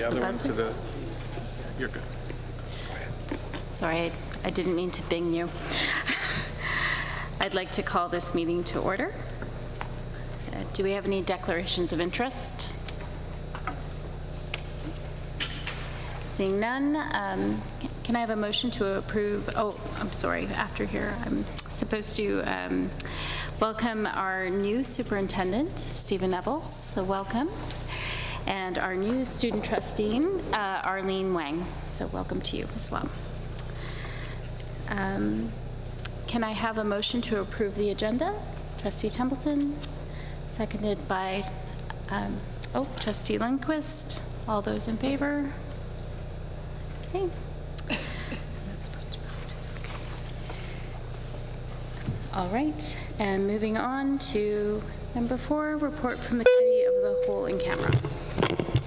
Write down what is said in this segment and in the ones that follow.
the other one to the, you're good. Sorry, I didn't mean to bing you. I'd like to call this meeting to order. Do we have any declarations of interest? Seeing none, can I have a motion to approve? Oh, I'm sorry, after here, I'm supposed to welcome our new superintendent, Stephen Nevels, so welcome. And our new student trustee, Arlene Wang, so welcome to you as well. Can I have a motion to approve the agenda? Trustee Templeton, seconded by, Trustee Lundquist. All those in favor? Okay. That's supposed to vote. Okay. All right, and moving on to number 4, report from the Committee of the Whole in camera.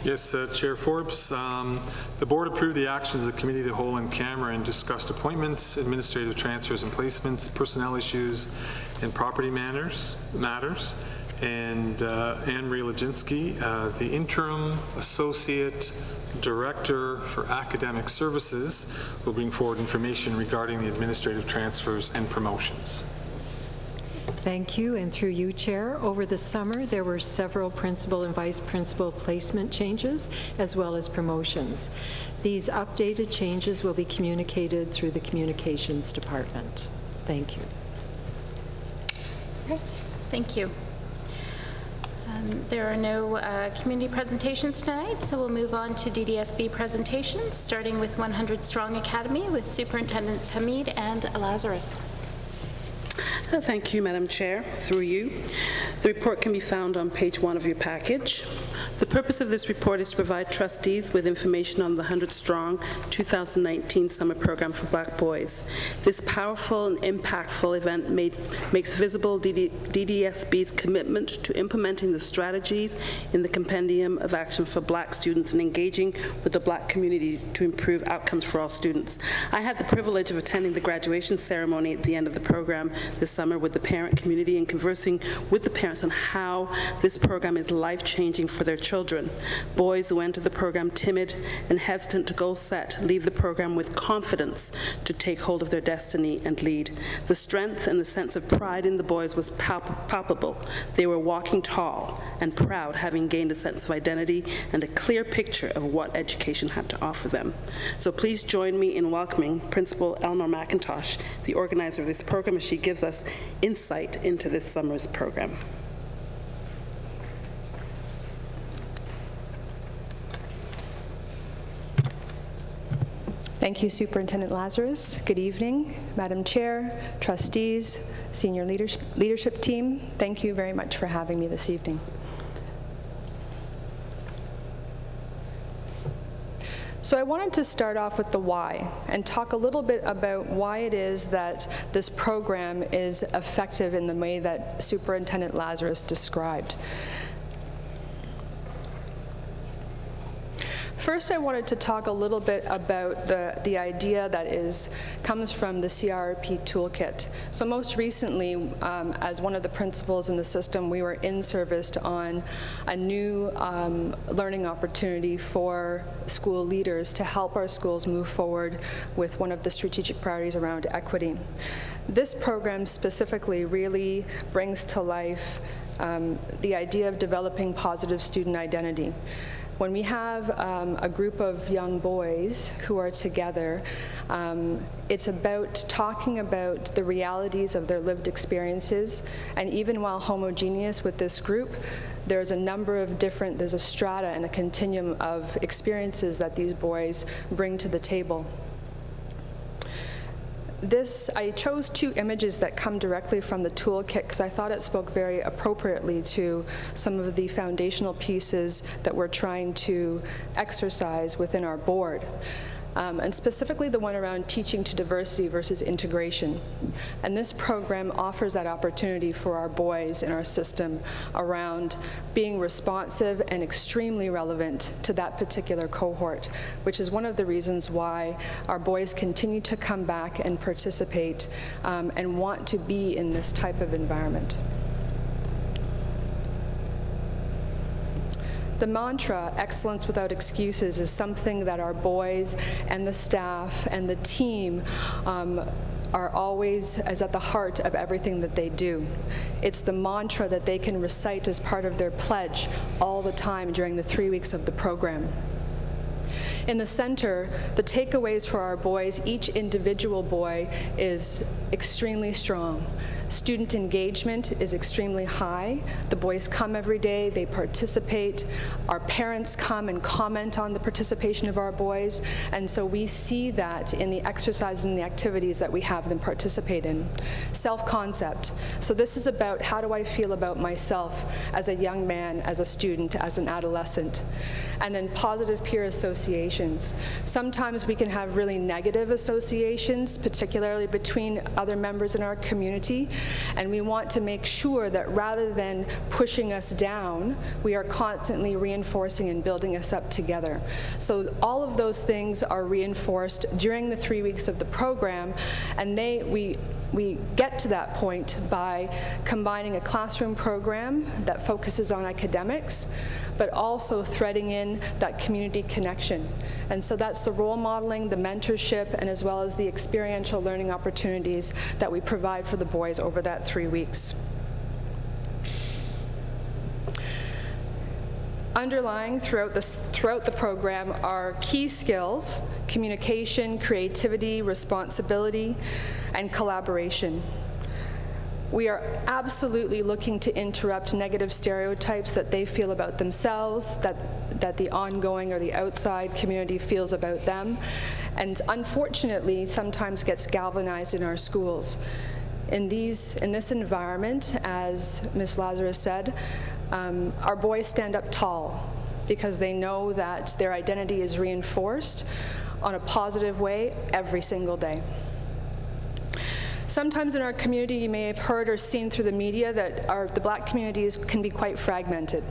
Yes, Chair Forbes. The board approved the actions of the Committee of the Whole in camera and discussed appointments, administrative transfers and placements, personnel issues, and property matters. And Anne Marie Lajinsky, the interim associate director for academic services, will bring forward information regarding the administrative transfers and promotions. Thank you, and through you, Chair. Over the summer, there were several principal and vice principal placement changes, as well as promotions. These updated changes will be communicated through the Communications Department. Thank you. Great, thank you. There are no community presentations tonight, so we'll move on to DDSB presentations, starting with 100 Strong Academy with Superintendents Hamid and Lazarus. Thank you, Madam Chair. Through you. The report can be found on page 1 of your package. The purpose of this report is to provide trustees with information on the 100 Strong 2019 Summer Program for Black Boys. This powerful and impactful event makes visible DDSB's commitment to implementing the strategies in the Compendium of Action for Black Students and engaging with the Black community to improve outcomes for all students. I had the privilege of attending the graduation ceremony at the end of the program this summer with the parent community and conversing with the parents on how this program is life-changing for their children. Boys who enter the program timid and hesitant to goal set leave the program with confidence to take hold of their destiny and lead. The strength and the sense of pride in the boys was palpable. They were walking tall and proud, having gained a sense of identity and a clear picture of what education had to offer them. So please join me in welcoming Principal Eleanor McIntosh, the organizer of this program, as she gives us insight into this summer's program. Thank you, Superintendent Lazarus. Good evening, Madam Chair, trustees, senior leadership team. Thank you very much for having me this evening. So I wanted to start off with the why and talk a little bit about why it is that this program is effective in the way that Superintendent Lazarus described. First, I wanted to talk a little bit about the idea that comes from the CRP toolkit. So most recently, as one of the principals in the system, we were in service on a new learning opportunity for school leaders to help our schools move forward with one of the strategic priorities around equity. This program specifically really brings to life the idea of developing positive student identity. When we have a group of young boys who are together, it's about talking about the realities of their lived experiences, and even while homogeneous with this group, there's a number of there's a strata and a continuum of experiences that these boys bring to the table. I chose 2 images that come directly from the toolkit because I thought it spoke very appropriately to some of the foundational pieces that we're trying to exercise within our board. And specifically the one around teaching to diversity versus integration. And this program offers that opportunity for our boys in our system around being responsive and extremely relevant to that particular cohort, which is one of the reasons why our boys continue to come back and participate and want to be in this type of environment. The mantra, excellence without excuses, is something that our boys and the staff and the team are always as at the heart of everything that they do. It's the mantra that they can recite as part of their pledge all the time during the 3 weeks of the program. In the center, the takeaways for our boys, each individual boy is extremely strong. Student engagement is extremely high. The boys come every day, they participate. Our parents come and comment on the participation of our boys, and so we see that in the exercises and the activities that we have them participate in. Self-concept. So this is about how do I feel about myself as a young man, as a student, as an adolescent. And then positive peer associations. Sometimes we can have really negative associations, particularly between other members in our community, and we want to make sure that rather than pushing us down, we are constantly reinforcing and building us up together. So all of those things are reinforced during the 3 weeks of the program, and we get to that point by combining a classroom program that focuses on academics, but also threading in that community connection. And so that's the role modeling, the mentorship, and as well as the experiential learning opportunities that we provide for the boys over that 3 weeks. Underlying throughout the program are key skills: communication, creativity, responsibility, and collaboration. We are absolutely looking to interrupt negative stereotypes that they feel about themselves, that the ongoing or the outside community feels about them, and unfortunately sometimes gets galvanized in our schools. In this environment, as Ms. Lazarus said, our boys stand up tall because they know that their identity is reinforced on a positive way every single day. Sometimes in our community, you may have heard or seen through the media that the Black communities can be quite fragmented.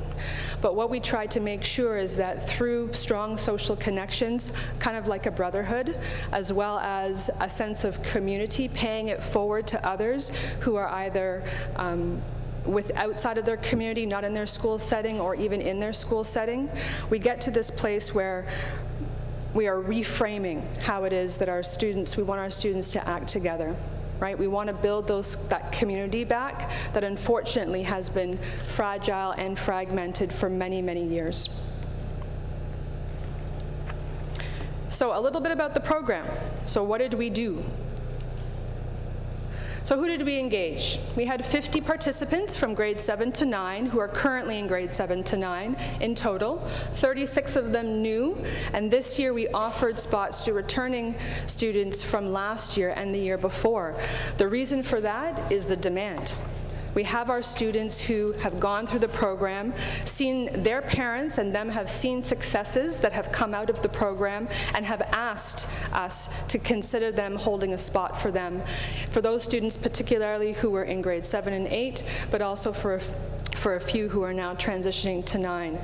But what we try to make sure is that through strong social connections, kind of like a brotherhood, as well as a sense of community, paying it forward to others who are either outside of their community, not in their school setting, or even in their school setting, we get to this place where we are reframing how it is that we want our students to act together. Right? We want to build that community back that unfortunately has been fragile and fragmented for many, many years. So a little bit about the program. So what did we do? So who did we engage? We had 50 participants from grade 7 to 9 who are currently in grade 7 to 9 in total, 36 of them new, and this year we offered spots to returning students from last year and the year before. The reason for that is the demand. We have our students who have gone through the program, seen their parents and them have seen successes that have come out of the program and have asked us to consider them holding a spot for them. For those students particularly who were in grade 7 and 8, but also for a few who are now transitioning to 9.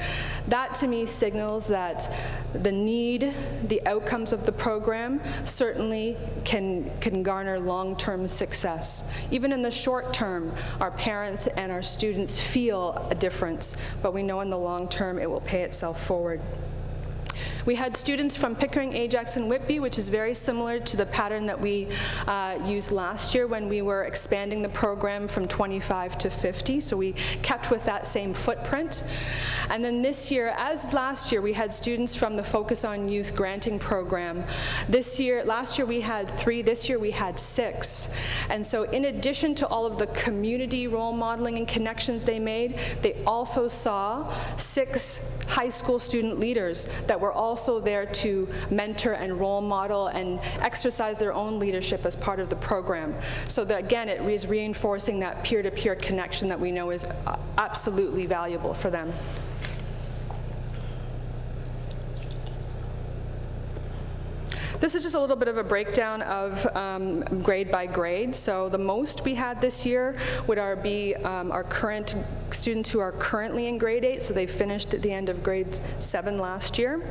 That to me signals that the need, the outcomes of the program certainly can garner long-term success. Even in the short term, our parents and our students feel a difference, but we know in the long term it will pay itself forward. We had students from Pickering, Ajax, and Whitby, which is very similar to the pattern that we used last year when we were expanding the program from 25 to 50, so we kept with that same footprint. And then this year, as last year, we had students from the Focus on Youth Granting program. Last year we had 3, this year we had 6. And so in addition to all of the community role modeling and connections they made, they also saw 6 high school student leaders that were also there to mentor and role model and exercise their own leadership as part of the program. So that, again, it is reinforcing that peer-to-peer connection that we know is absolutely valuable for them. This is just a little bit of a breakdown of grade by grade. So the most we had this year would be our current students who are currently in grade 8, so they finished at the end of grade 7 last year.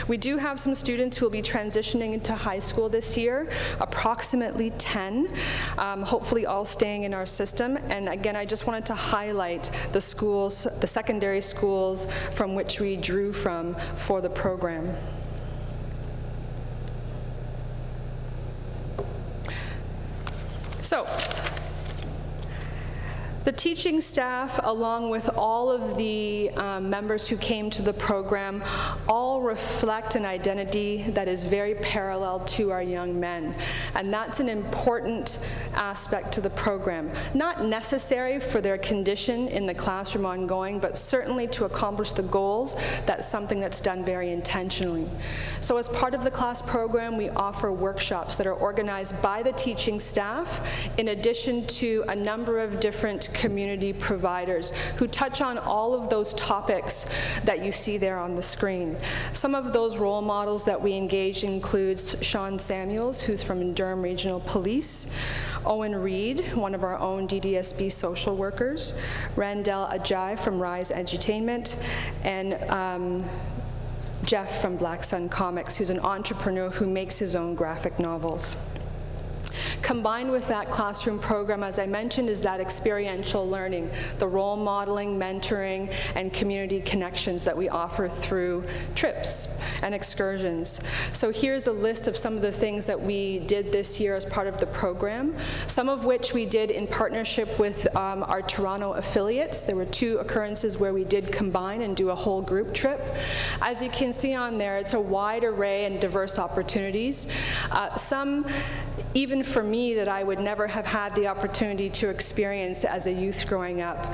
We do have some students who will be transitioning into high school this year, approximately 10, hopefully all staying in our system. And again, I just wanted to highlight the schools, the secondary schools from which we drew from for the program. So, the teaching staff, along with all of the members who came to the program, all reflect an identity that is very parallel to our young men. And that's an important aspect to the program. Not necessary for their condition in the classroom ongoing, but certainly to accomplish the goals, that's something that's done very intentionally. So as part of the class program, we offer workshops that are organized by the teaching staff, in addition to a number of different community providers who touch on all of those topics that you see there on the screen. Some of those role models that we engage includes Sean Samuels, who's from Durham Regional Police, Owen Reed, one of our own DDSB social workers, Randell Ajay from Rise Edutainment, and Jeff from Black Sun Comics, who's an entrepreneur who makes his own graphic novels. Combined with that classroom program, as I mentioned, is that experiential learning, the role modeling, mentoring, and community connections that we offer through trips and excursions. So here's a list of some of the things that we did this year as part of the program, some of which we did in partnership with our Toronto affiliates. There were 2 occurrences where we did combine and do a whole group trip. As you can see on there, it's a wide array and diverse opportunities. Some, even for me, that I would never have had the opportunity to experience as a youth growing up.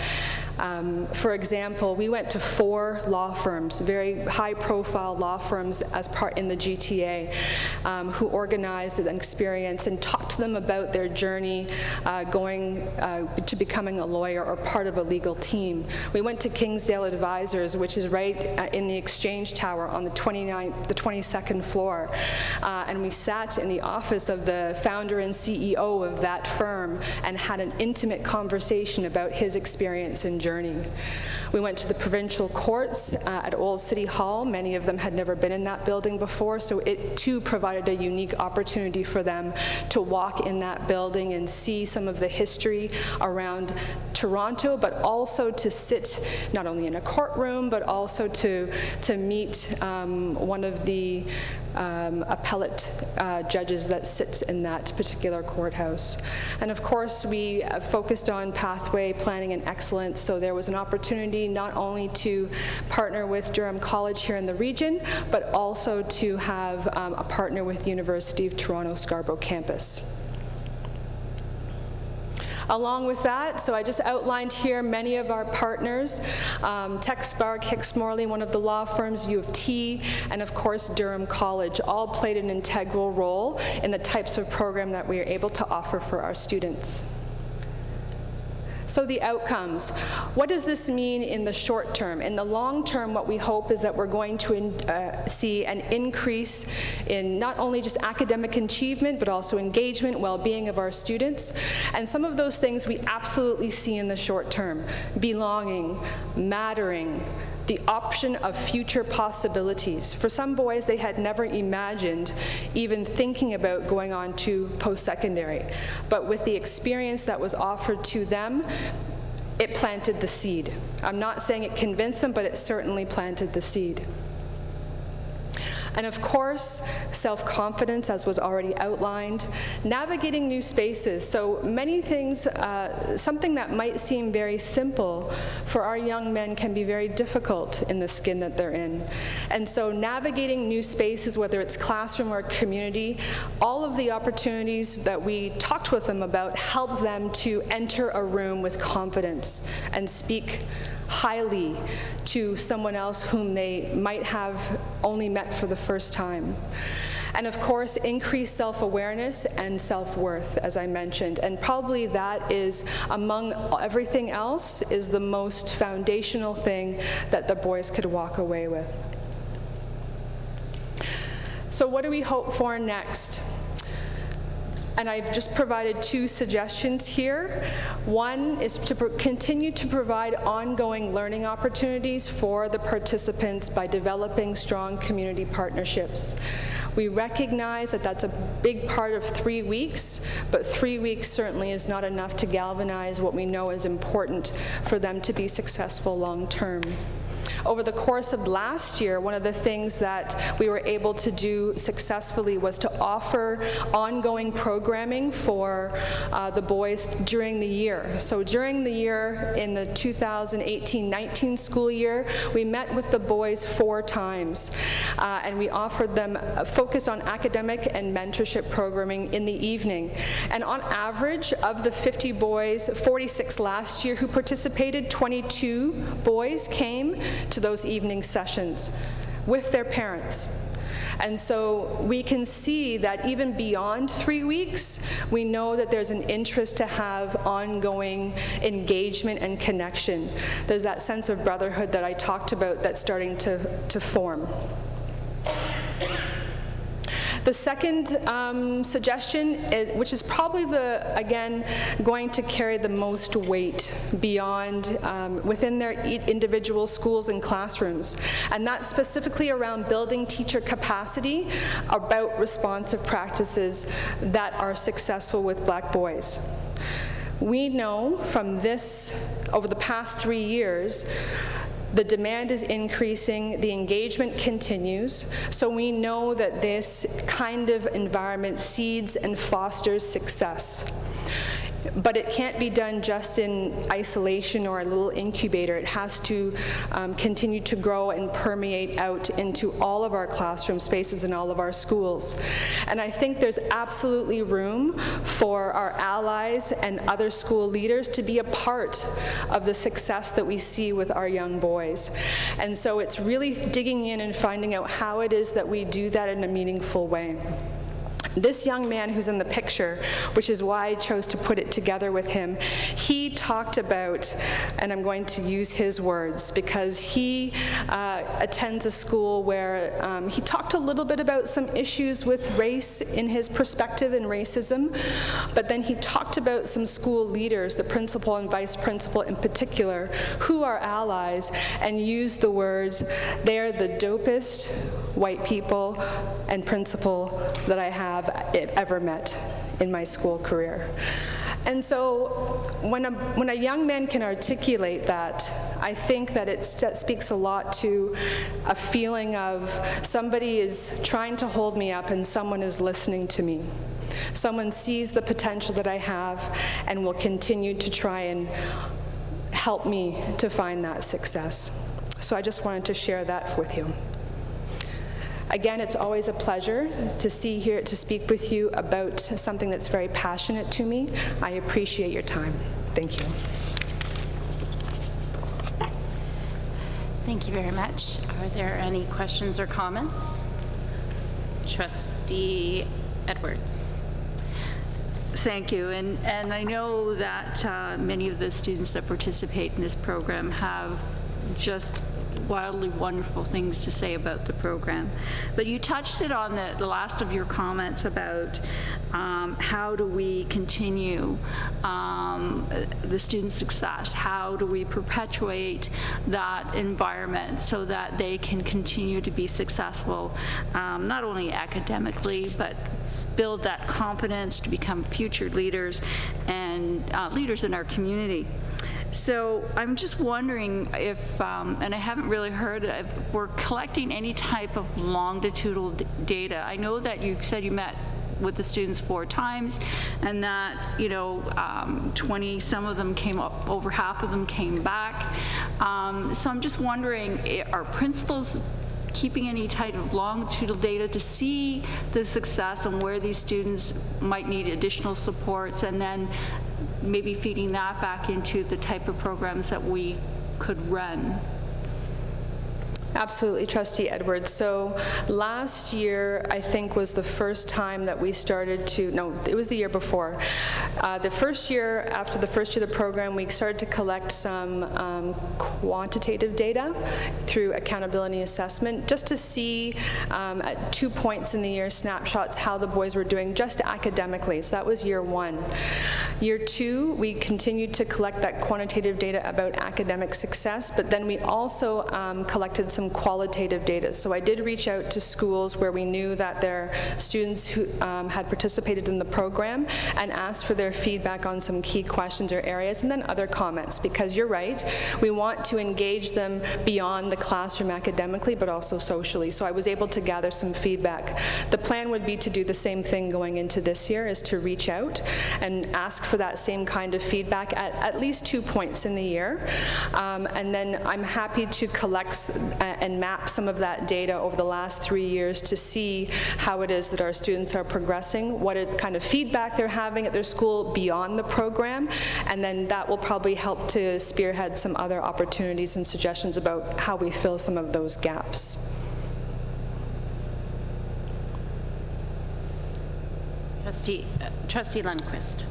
For example, we went to 4 law firms, very high-profile law firms as part in the GTA, who organized an experience and talked to them about their journey going to becoming a lawyer or part of a legal team. We went to Kingsdale Advisors, which is right in the Exchange Tower on the 22nd floor, and we sat in the office of the founder and CEO of that firm and had an intimate conversation about his experience and journey. We went to the provincial courts at Old City Hall. Many of them had never been in that building before, so it too provided a unique opportunity for them to walk in that building and see some of the history around Toronto, but also to sit not only in a courtroom, but also to meet one of the appellate judges that sits in that particular courthouse. And of course, we focused on pathway planning and excellence, so there was an opportunity not only to partner with Durham College here in the region, but also to have a partner with University of Toronto Scarborough campus. Along with that, so I just outlined here many of our partners, Tech Spark, Hicks Morley, one of the law firms, U of T, and of course Durham College, all played an integral role in the types of program that we are able to offer for our students. So the outcomes. What does this mean in the short term? In the long term, what we hope is that we're going to see an increase in not only just academic achievement, but also engagement, well-being of our students. And some of those things we absolutely see in the short term. Belonging, mattering, the option of future possibilities. For some boys, they had never imagined even thinking about going on to post-secondary. But with the experience that was offered to them, it planted the seed. I'm not saying it convinced them, but it certainly planted the seed. And of course, self-confidence, as was already outlined, navigating new spaces. So many things, something that might seem very simple for our young men can be very difficult in the skin that they're in. And so navigating new spaces, whether it's classroom or community, all of the opportunities that we talked with them about help them to enter a room with confidence and speak highly to someone else whom they might have only met for the first time. And of course, increased self-awareness and self-worth, as I mentioned. And probably that is, among everything else, is the most foundational thing that the boys could walk away with. So what do we hope for next? And I've just provided 2 suggestions here. One is to continue to provide ongoing learning opportunities for the participants by developing strong community partnerships. We recognize that that's a big part of 3 weeks, but 3 weeks certainly is not enough to galvanize what we know is important for them to be successful long-term. Over the course of last year, one of the things that we were able to do successfully was to offer ongoing programming for the boys during the year. So during the year, in the 2018-19 school year, we met with the boys 4 times, and we offered them a focus on academic and mentorship programming in the evening. And on average, of the 50 boys, 46 last year who participated, 22 boys came to those evening sessions with their parents. And so we can see that even beyond 3 weeks, we know that there's an interest to have ongoing engagement and connection. There's that sense of brotherhood that I talked about that's starting to form. The second suggestion, which is probably again, going to carry the most weight beyond, within their individual schools and classrooms, and that's specifically around building teacher capacity about responsive practices that are successful with Black boys. We know from this, over the past 3 years, the demand is increasing, the engagement continues, so we know that this kind of environment seeds and fosters success. But it can't be done just in isolation or a little incubator. It has to continue to grow and permeate out into all of our classroom spaces and all of our schools. And I think there's absolutely room for our allies and other school leaders to be a part of the success that we see with our young boys. And so it's really digging in and finding out how it is that we do that in a meaningful way. This young man who's in the picture, which is why I chose to put it together with him, he talked about, and I'm going to use his words, because he attends a school where he talked a little bit about some issues with race in his perspective and racism, but then he talked about some school leaders, the principal and vice principal in particular, who are allies, and used the words, "They're the dopest white people and principal that I have ever met in my school career." And so when a young man can articulate that, I think that it speaks a lot to a feeling of somebody is trying to hold me up and someone is listening to me. Someone sees the potential that I have and will continue to try and help me to find that success. So I just wanted to share that with you. Again, it's always a pleasure to speak with you about something that's very passionate to me. I appreciate your time. Thank you. Thank you very much. Are there any questions or comments? Trustee Edwards. Thank you, and I know that many of the students that participate in this program have just wildly wonderful things to say about the program. But you touched it on the last of your comments about how do we continue the student success? How do we perpetuate that environment so that they can continue to be successful, not only academically, but build that confidence to become future leaders and leaders in our community. So I'm just wondering if, and I haven't really heard if we're collecting any type of longitudinal data. I know that you've said you met with the students 4 times, and that, 20, some of them came up, over half of them came back. So I'm just wondering, are principals keeping any type of longitudinal data to see the success and where these students might need additional supports, and then maybe feeding that back into the type of programs that we could run? Absolutely, Trustee Edwards. So last year, I think, was the first time that we started to, no, it was the year before. The first year, after the first year of the program, we started to collect some quantitative data through accountability assessment, just to see at 2 points in the year, snapshots, how the boys were doing just academically. So that was year 1. Year 2, we continued to collect that quantitative data about academic success, but then we also collected some qualitative data. So I did reach out to schools where we knew that their students who had participated in the program and asked for their feedback on some key questions or areas, and then other comments, because you're right, we want to engage them beyond the classroom academically, but also socially. So I was able to gather some feedback. The plan would be to do the same thing going into this year, is to reach out and ask for that same kind of feedback at least 2 points in the year. And then I'm happy to collect and map some of that data over the last 3 years to see how it is that our students are progressing, what kind of feedback they're having at their school beyond the program, and then that will probably help to spearhead some other opportunities and suggestions about how we fill some of those gaps. Trustee Lundquist.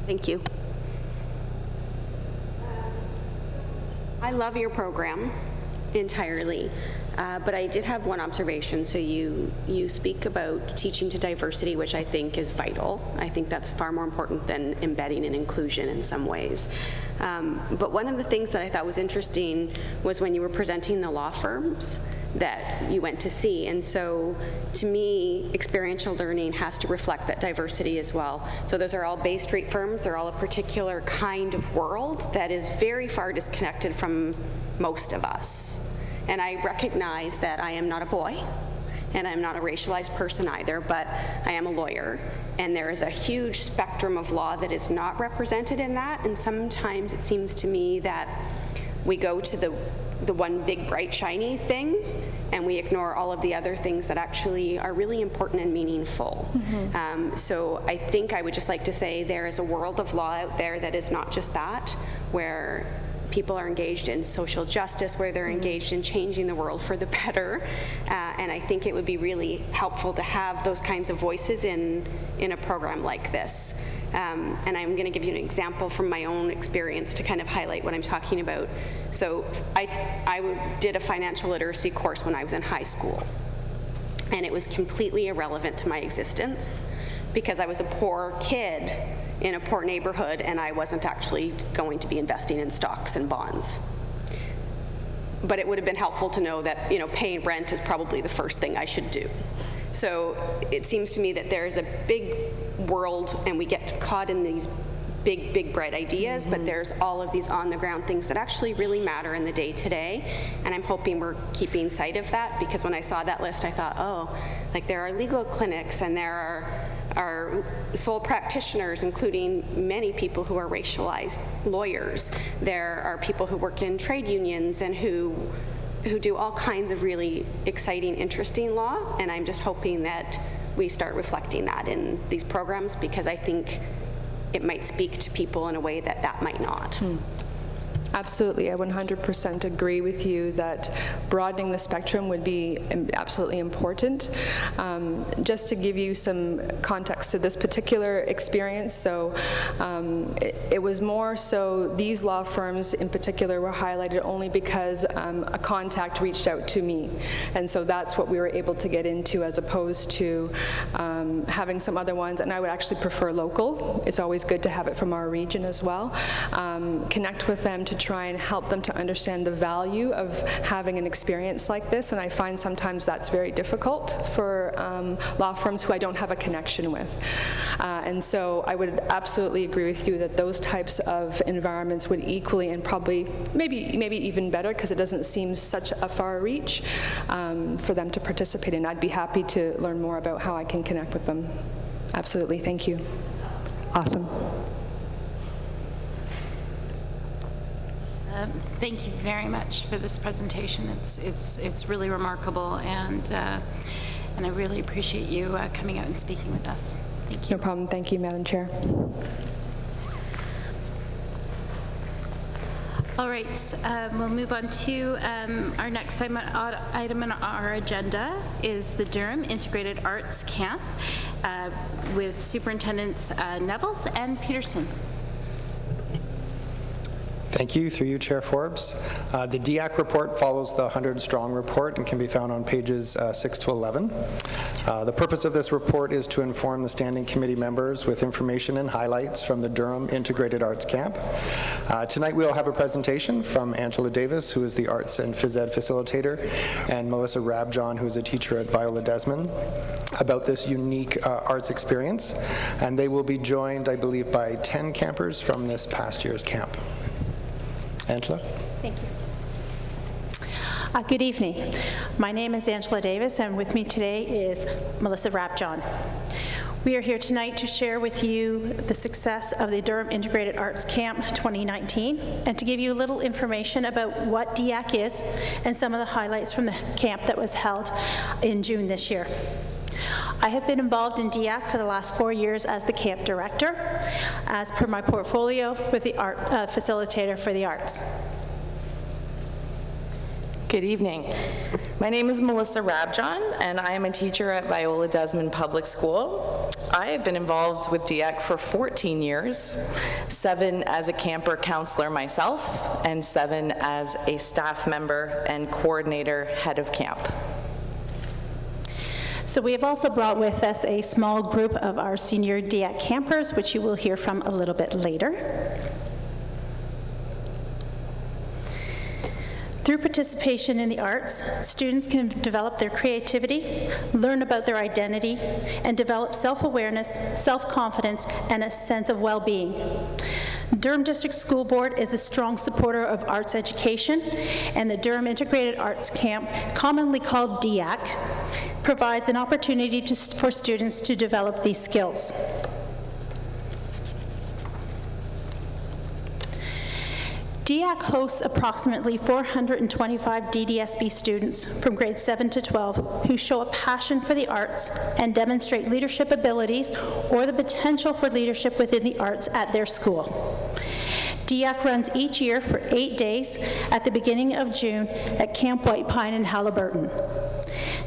Thank you. I love your program entirely, but I did have one observation. So you speak about teaching to diversity, which I think is vital. I think that's far more important than embedding and inclusion in some ways. But one of the things that I thought was interesting was when you were presenting the law firms that you went to see. And so to me, experiential learning has to reflect that diversity as well. So those are all Bay Street firms. They're all a particular kind of world that is very far disconnected from most of us. And I recognize that I am not a boy, and I'm not a racialized person either, but I am a lawyer. And there is a huge spectrum of law that is not represented in that. And sometimes it seems to me that we go to the one big, bright, shiny thing, and we ignore all of the other things that actually are really important and meaningful. So I think I would just like to say there is a world of law out there that is not just that, where people are engaged in social justice, where they're engaged in changing the world for the better. And I think it would be really helpful to have those kinds of voices in a program like this. And I'm going to give you an example from my own experience to kind of highlight what I'm talking about. So I did a financial literacy course when I was in high school, and it was completely irrelevant to my existence because I was a poor kid in a poor neighborhood, and I wasn't actually going to be investing in stocks and bonds. But it would have been helpful to know that, you know, paying rent is probably the first thing I should do. So it seems to me that there's a big world, and we get caught in these big, big, bright ideas, but there's all of these on-the-ground things that actually really matter in the day-to-day, and I'm hoping we're keeping sight of that, because when I saw that list, I thought, oh, like there are legal clinics, and there are sole practitioners, including many people who are racialized lawyers. There are people who work in trade unions and who do all kinds of really exciting, interesting law, and I'm just hoping that we start reflecting that in these programs, because I think it might speak to people in a way that might not. Absolutely, I 100% agree with you that broadening the spectrum would be absolutely important. Just to give you some context to this particular experience, so it was more so these law firms in particular were highlighted only because a contact reached out to me, and so that's what we were able to get into, as opposed to having some other ones, and I would actually prefer local. It's always good to have it from our region as well. Connect with them to try and help them to understand the value of having an experience like this, and I find sometimes that's very difficult for law firms who I don't have a connection with. And so I would absolutely agree with you that those types of environments would equally, and probably maybe even better, because it doesn't seem such a far reach, for them to participate in. I'd be happy to learn more about how I can connect with them. Absolutely, thank you. Awesome. Thank you very much for this presentation. It's really remarkable, and I really appreciate you coming out and speaking with us. Thank you. No problem. Thank you, Madam Chair. All right, we'll move on to our next item on our agenda is the Durham Integrated Arts Camp with Superintendents Nevels and Peterson. Thank you. Through you, Chair Forbes. The DEAC report follows the 100 Strong report and can be found on pages 6 to 11. The purpose of this report is to inform the Standing Committee members with information and highlights from the Durham Integrated Arts Camp. Tonight we will have a presentation from Angela Davis, who is the Arts and Phys Ed Facilitator, and Melissa Rabjohn, who is a teacher at Viola Desmond, about this unique arts experience. And they will be joined, I believe, by 10 campers from this past year's camp. Angela? Thank you. Good evening. My name is Angela Davis, and with me today is Melissa Rabjohn. We are here tonight to share with you the success of the Durham Integrated Arts Camp 2019 and to give you a little information about what DEAC is and some of the highlights from the camp that was held in June this year. I have been involved in DEAC for the last 4 years as the camp director, as per my portfolio with the art facilitator for the arts. Good evening. My name is Melissa Rabjohn, and I am a teacher at Viola Desmond Public School. I have been involved with DEAC for 14 years, 7 as a camper counselor myself, and 7 as a staff member and coordinator head of camp. So we have also brought with us a small group of our senior DEAC campers, which you will hear from a little bit later. Through participation in the arts, students can develop their creativity, learn about their identity, and develop self-awareness, self-confidence, and a sense of well-being. Durham District School Board is a strong supporter of arts education, and the Durham Integrated Arts Camp, commonly called DEAC, provides an opportunity for students to develop these skills. DEAC hosts approximately 425 DDSB students from grades 7 to 12 who show a passion for the arts and demonstrate leadership abilities or the potential for leadership within the arts at their school. DEAC runs each year for 8 days at the beginning of June at Camp White Pine in Halliburton.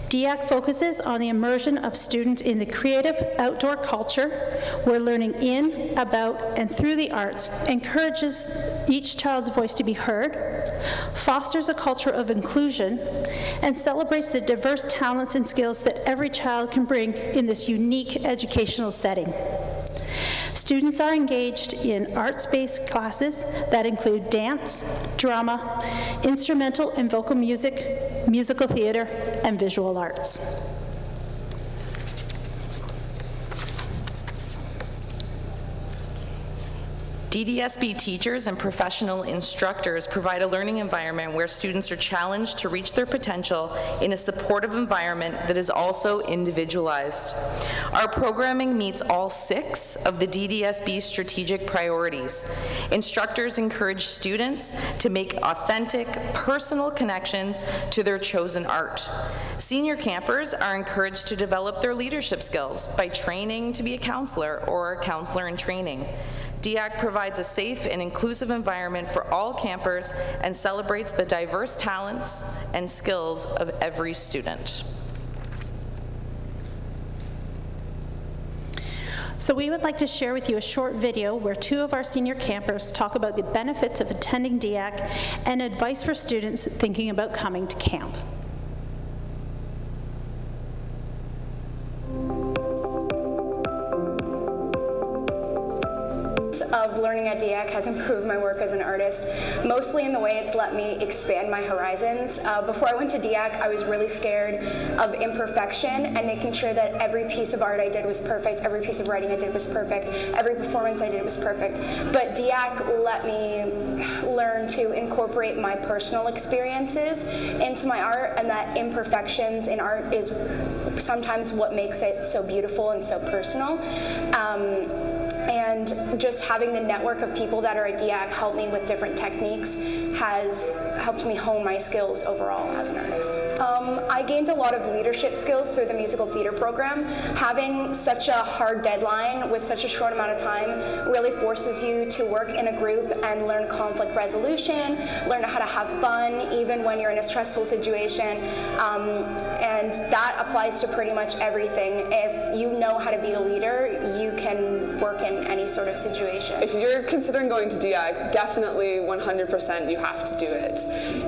DEAC focuses on the immersion of students in the creative outdoor culture, where learning in, about, and through the arts encourages each child's voice to be heard, fosters a culture of inclusion, and celebrates the diverse talents and skills that every child can bring in this unique educational setting. Students are engaged in arts-based classes that include dance, drama, instrumental and vocal music, musical theater, and visual arts. DDSB teachers and professional instructors provide a learning environment where students are challenged to reach their potential in a supportive environment that is also individualized. Our programming meets all 6 of the DDSB strategic priorities. Instructors encourage students to make authentic, personal connections to their chosen art. Senior campers are encouraged to develop their leadership skills by training to be a counselor or a counselor in training. DEAC provides a safe and inclusive environment for all campers and celebrates the diverse talents and skills of every student. So we would like to share with you a short video where 2 of our senior campers talk about the benefits of attending DEAC and advice for students thinking about coming to camp. Of learning at DEAC has improved my work as an artist, mostly in the way it's let me expand my horizons. Before I went to DEAC, I was really scared of imperfection and making sure that every piece of art I did was perfect, every piece of writing I did was perfect, every performance I did was perfect. But DEAC let me learn to incorporate my personal experiences into my art, and that imperfections in art is sometimes what makes it so beautiful and so personal. And and just having the network of people that are at DIAC help me with different techniques has helped me hone my skills overall as an artist. I gained a lot of leadership skills through the musical theater program. Having such a hard deadline with such a short amount of time really forces you to work in a group and learn conflict resolution, learn how to have fun even when you're in a stressful situation, and that applies to pretty much everything. If you know how to be a leader, you can work in any sort of situation. If you're considering going to DIAC, definitely 100% you have to do it.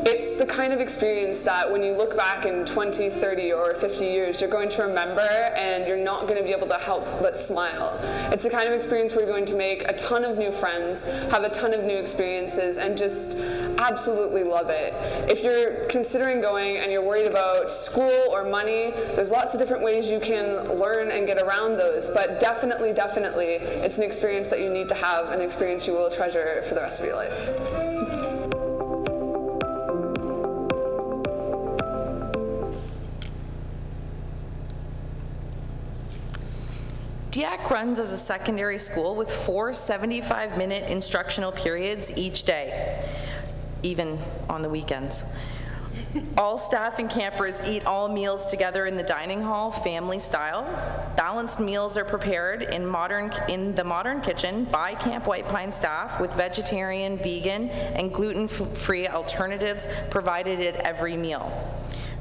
It's the kind of experience that when you look back in 20, 30, or 50 years, you're going to remember and you're not going to be able to help but smile. It's the kind of experience where you're going to make a ton of new friends, have a ton of new experiences, and just absolutely love it. If you're considering going and you're worried about school or money, there's lots of different ways you can learn and get around those, but definitely, it's an experience that you need to have, an experience you will treasure for the rest of your life. DIAC runs as a secondary school with 4 75-minute instructional periods each day, even on the weekends. All staff and campers eat all meals together in the dining hall, family style. Balanced meals are prepared in the modern kitchen by Camp White Pine staff with vegetarian, vegan, and gluten-free alternatives provided at every meal.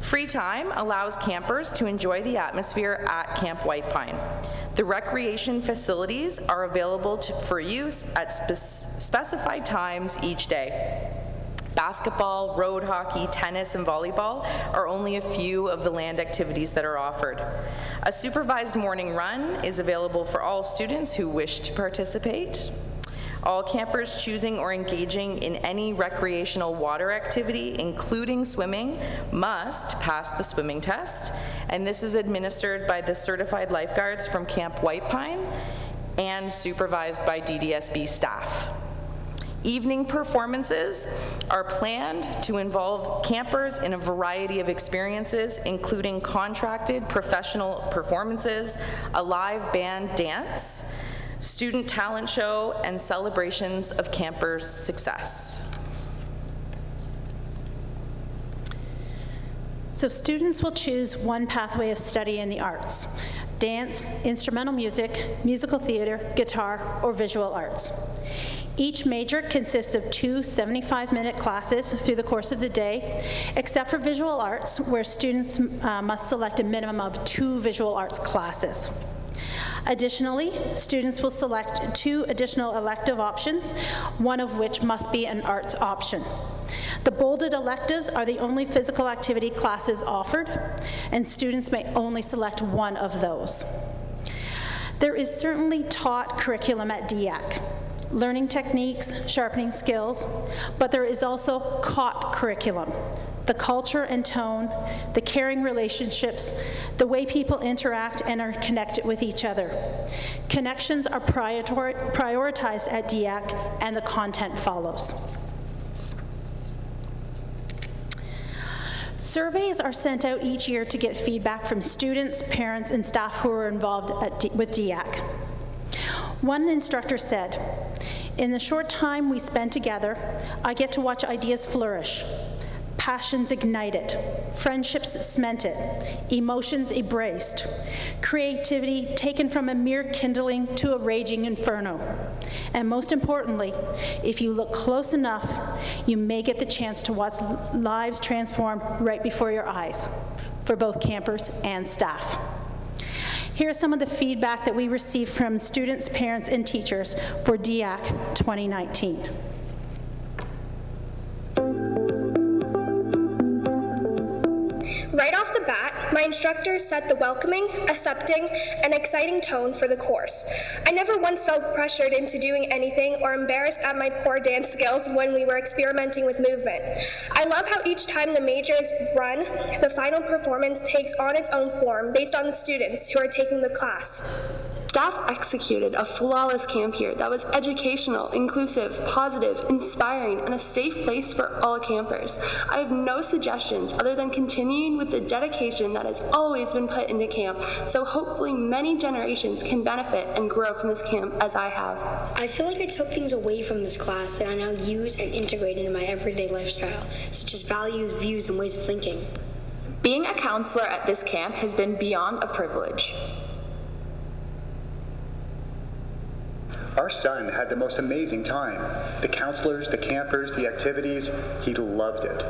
Free time allows campers to enjoy the atmosphere at Camp White Pine. The recreation facilities are available for use at specified times each day. Basketball, road hockey, tennis, and volleyball are only a few of the land activities that are offered. A supervised morning run is available for all students who wish to participate. All campers choosing or engaging in any recreational water activity, including swimming, must pass the swimming test, and this is administered by the certified lifeguards from Camp White Pine and supervised by DDSB staff. Evening performances are planned to involve campers in a variety of experiences, including contracted professional performances, a live band dance, student talent show, and celebrations of campers' success. So students will choose one pathway of study in the arts: dance, instrumental music, musical theater, guitar, or visual arts. Each major consists of 2 75-minute classes through the course of the day, except for visual arts, where students must select a minimum of 2 visual arts classes. Additionally, students will select 2 additional elective options, one of which must be an arts option. The bolded electives are the only physical activity classes offered, and students may only select one of those. There is certainly taught curriculum at DIAC, learning techniques, sharpening skills, but there is also caught curriculum, the culture and tone, the caring relationships, the way people interact and are connected with each other. Connections are prioritized at DIAC, and the content follows. Surveys are sent out each year to get feedback from students, parents, and staff who are involved with DIAC. One instructor said, "In the short time we spend together, I get to watch ideas flourish, passions ignited, friendships cemented, emotions embraced, creativity taken from a mere kindling to a raging inferno. And most importantly, if you look close enough, you may get the chance to watch lives transform right before your eyes," for both campers and staff. Here's some of the feedback that we received from students, parents, and teachers for DIAC 2019. Right off the bat, my instructors set the welcoming, accepting, and exciting tone for the course. I never once felt pressured into doing anything or embarrassed at my poor dance skills when we were experimenting with movement. I love how each time the majors run, the final performance takes on its own form based on the students who are taking the class. Staff executed a flawless camp year that was educational, inclusive, positive, inspiring, and a safe place for all campers. I have no suggestions other than continuing with the dedication that has always been put into camp, so hopefully many generations can benefit and grow from this camp as I have. I feel like I took things away from this class that I now use and integrate into my everyday lifestyle, such as values, views, and ways of thinking. Being a counselor at this camp has been beyond a privilege. Our son had the most amazing time. The counselors, the campers, the activities, he loved it.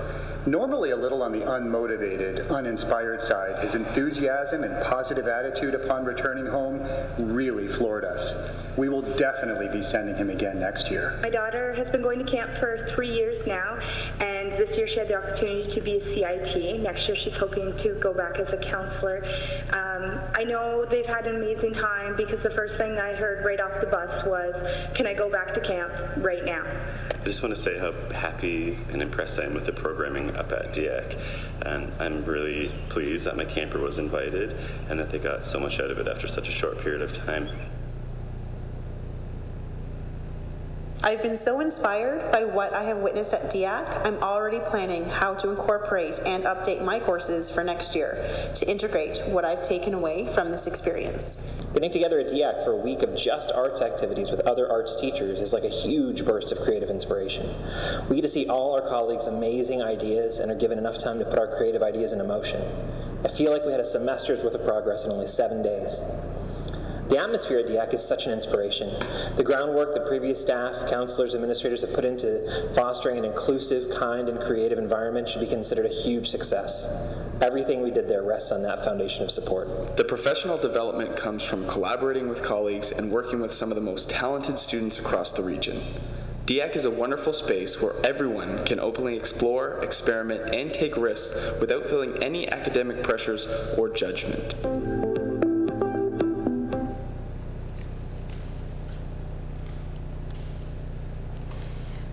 Normally a little on the unmotivated, uninspired side, his enthusiasm and positive attitude upon returning home really floored us. We will definitely be sending him again next year. My daughter has been going to camp for 3 years now, and this year she had the opportunity to be a CIT. Next year she's hoping to go back as a counselor. I know they've had an amazing time because the first thing I heard right off the bus was, "Can I go back to camp right now?" I just want to say how happy and impressed I am with the programming up at DIAC, and I'm really pleased that my camper was invited and that they got so much out of it after such a short period of time. I've been so inspired by what I have witnessed at DIAC, I'm already planning how to incorporate and update my courses for next year to integrate what I've taken away from this experience. Getting together at DIAC for a week of just arts activities with other arts teachers is like a huge burst of creative inspiration. We get to see all our colleagues' amazing ideas and are given enough time to put our creative ideas into motion. I feel like we had a semester's worth of progress in only 7 days. The atmosphere at DIAC is such an inspiration. The groundwork the previous staff, counselors, administrators have put into fostering an inclusive, kind, and creative environment should be considered a huge success. Everything we did there rests on that foundation of support. The professional development comes from collaborating with colleagues and working with some of the most talented students across the region. DIAC is a wonderful space where everyone can openly explore, experiment, and take risks without feeling any academic pressures or judgment.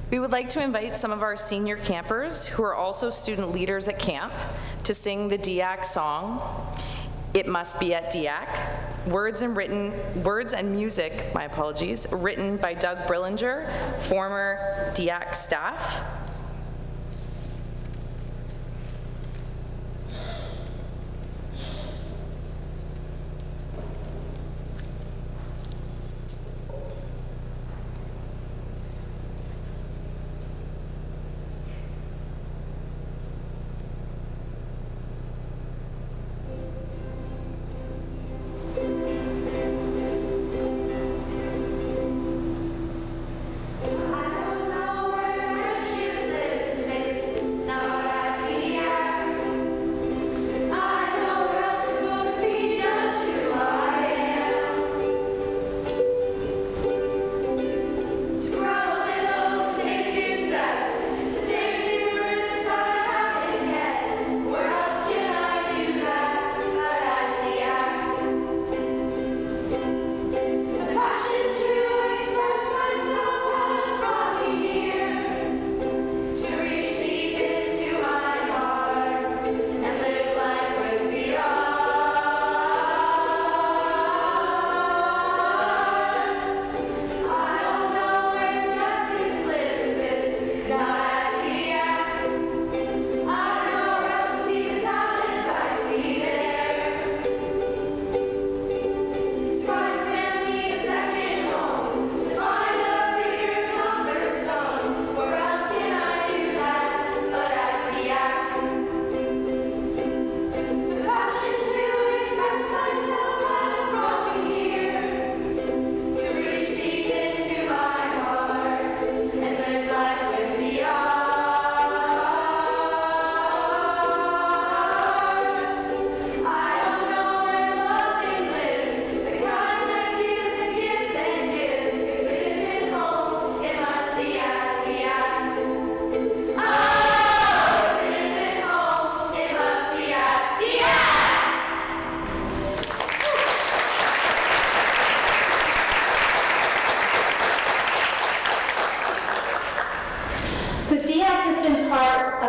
We would like to invite some of our senior campers, who are also student leaders at camp, to sing the DIAC song, "It Must Be at DIAC," words and music, written by Doug Brillinger, former DIAC staff.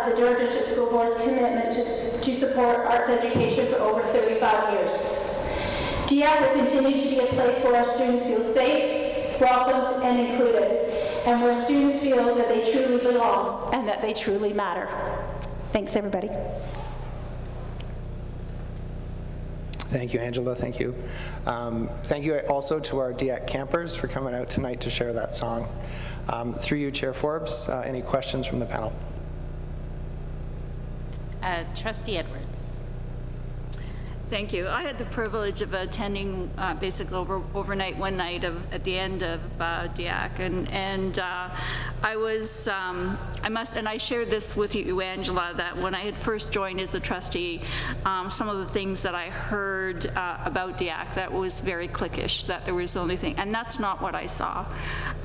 the Durham District School Board's commitment to support arts education for over 35 years. DEAC will continue to be a place where our students feel safe, welcomed, and included, and where students feel that they truly belong and that they truly matter. Thanks, everybody. Thank you, Angela. Thank you. Thank you also to our DEAC campers for coming out tonight to share that song. Through you, Chair Forbes, any questions from the panel? Trustee Edwards. Thank you. I had the privilege of attending basically overnight one night at the end of DEAC, and I was I shared this with you, Angela, that when I had first joined as a trustee, some of the things that I heard about DEAC that was very cliquish, that there was the only thing, and that's not what I saw.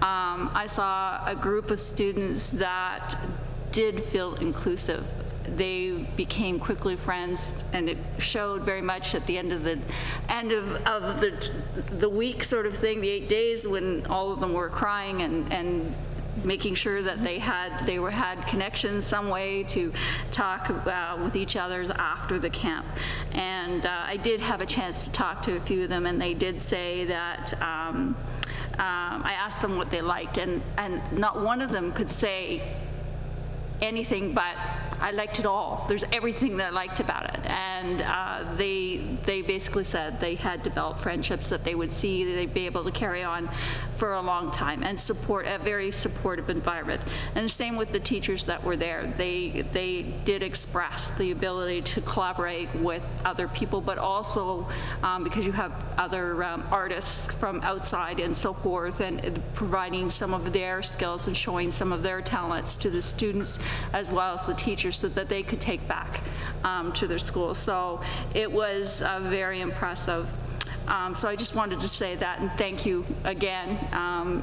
I saw a group of students that did feel inclusive. They became quickly friends, and it showed very much at the end of the week sort of thing, the 8 days, when all of them were crying and making sure that they had connections some way to talk with each other after the camp. And I did have a chance to talk to a few of them, and they did say that I asked them what they liked, and not one of them could say anything but I liked it all. There's everything that I liked about it. And they basically said they had developed friendships that they would see, that they'd be able to carry on for a long time, and support a very supportive environment. And the same with the teachers that were there. They did express the ability to collaborate with other people, but also because you have other artists from outside and so forth, and providing some of their skills and showing some of their talents to the students as well as the teachers, so that they could take back to their schools. So it was very impressive. So I just wanted to say that, and thank you again,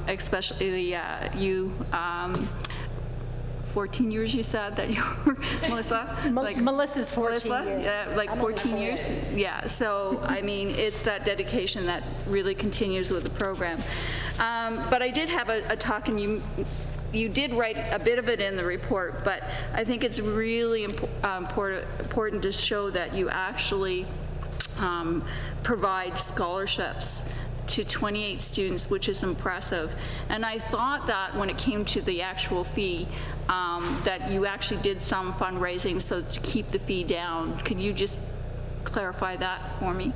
especially you. 14 years you said that you were, Melissa? Melissa's 14 years. Yeah, like 14 years? Yeah, so I mean, it's that dedication that really continues with the program. But I did have a talk, and you did write a bit of it in the report, but I think it's really important to show that you actually provide scholarships to 28 students, which is impressive. And I thought that when it came to the actual fee, that you actually did some fundraising so to keep the fee down. Could you just clarify that for me?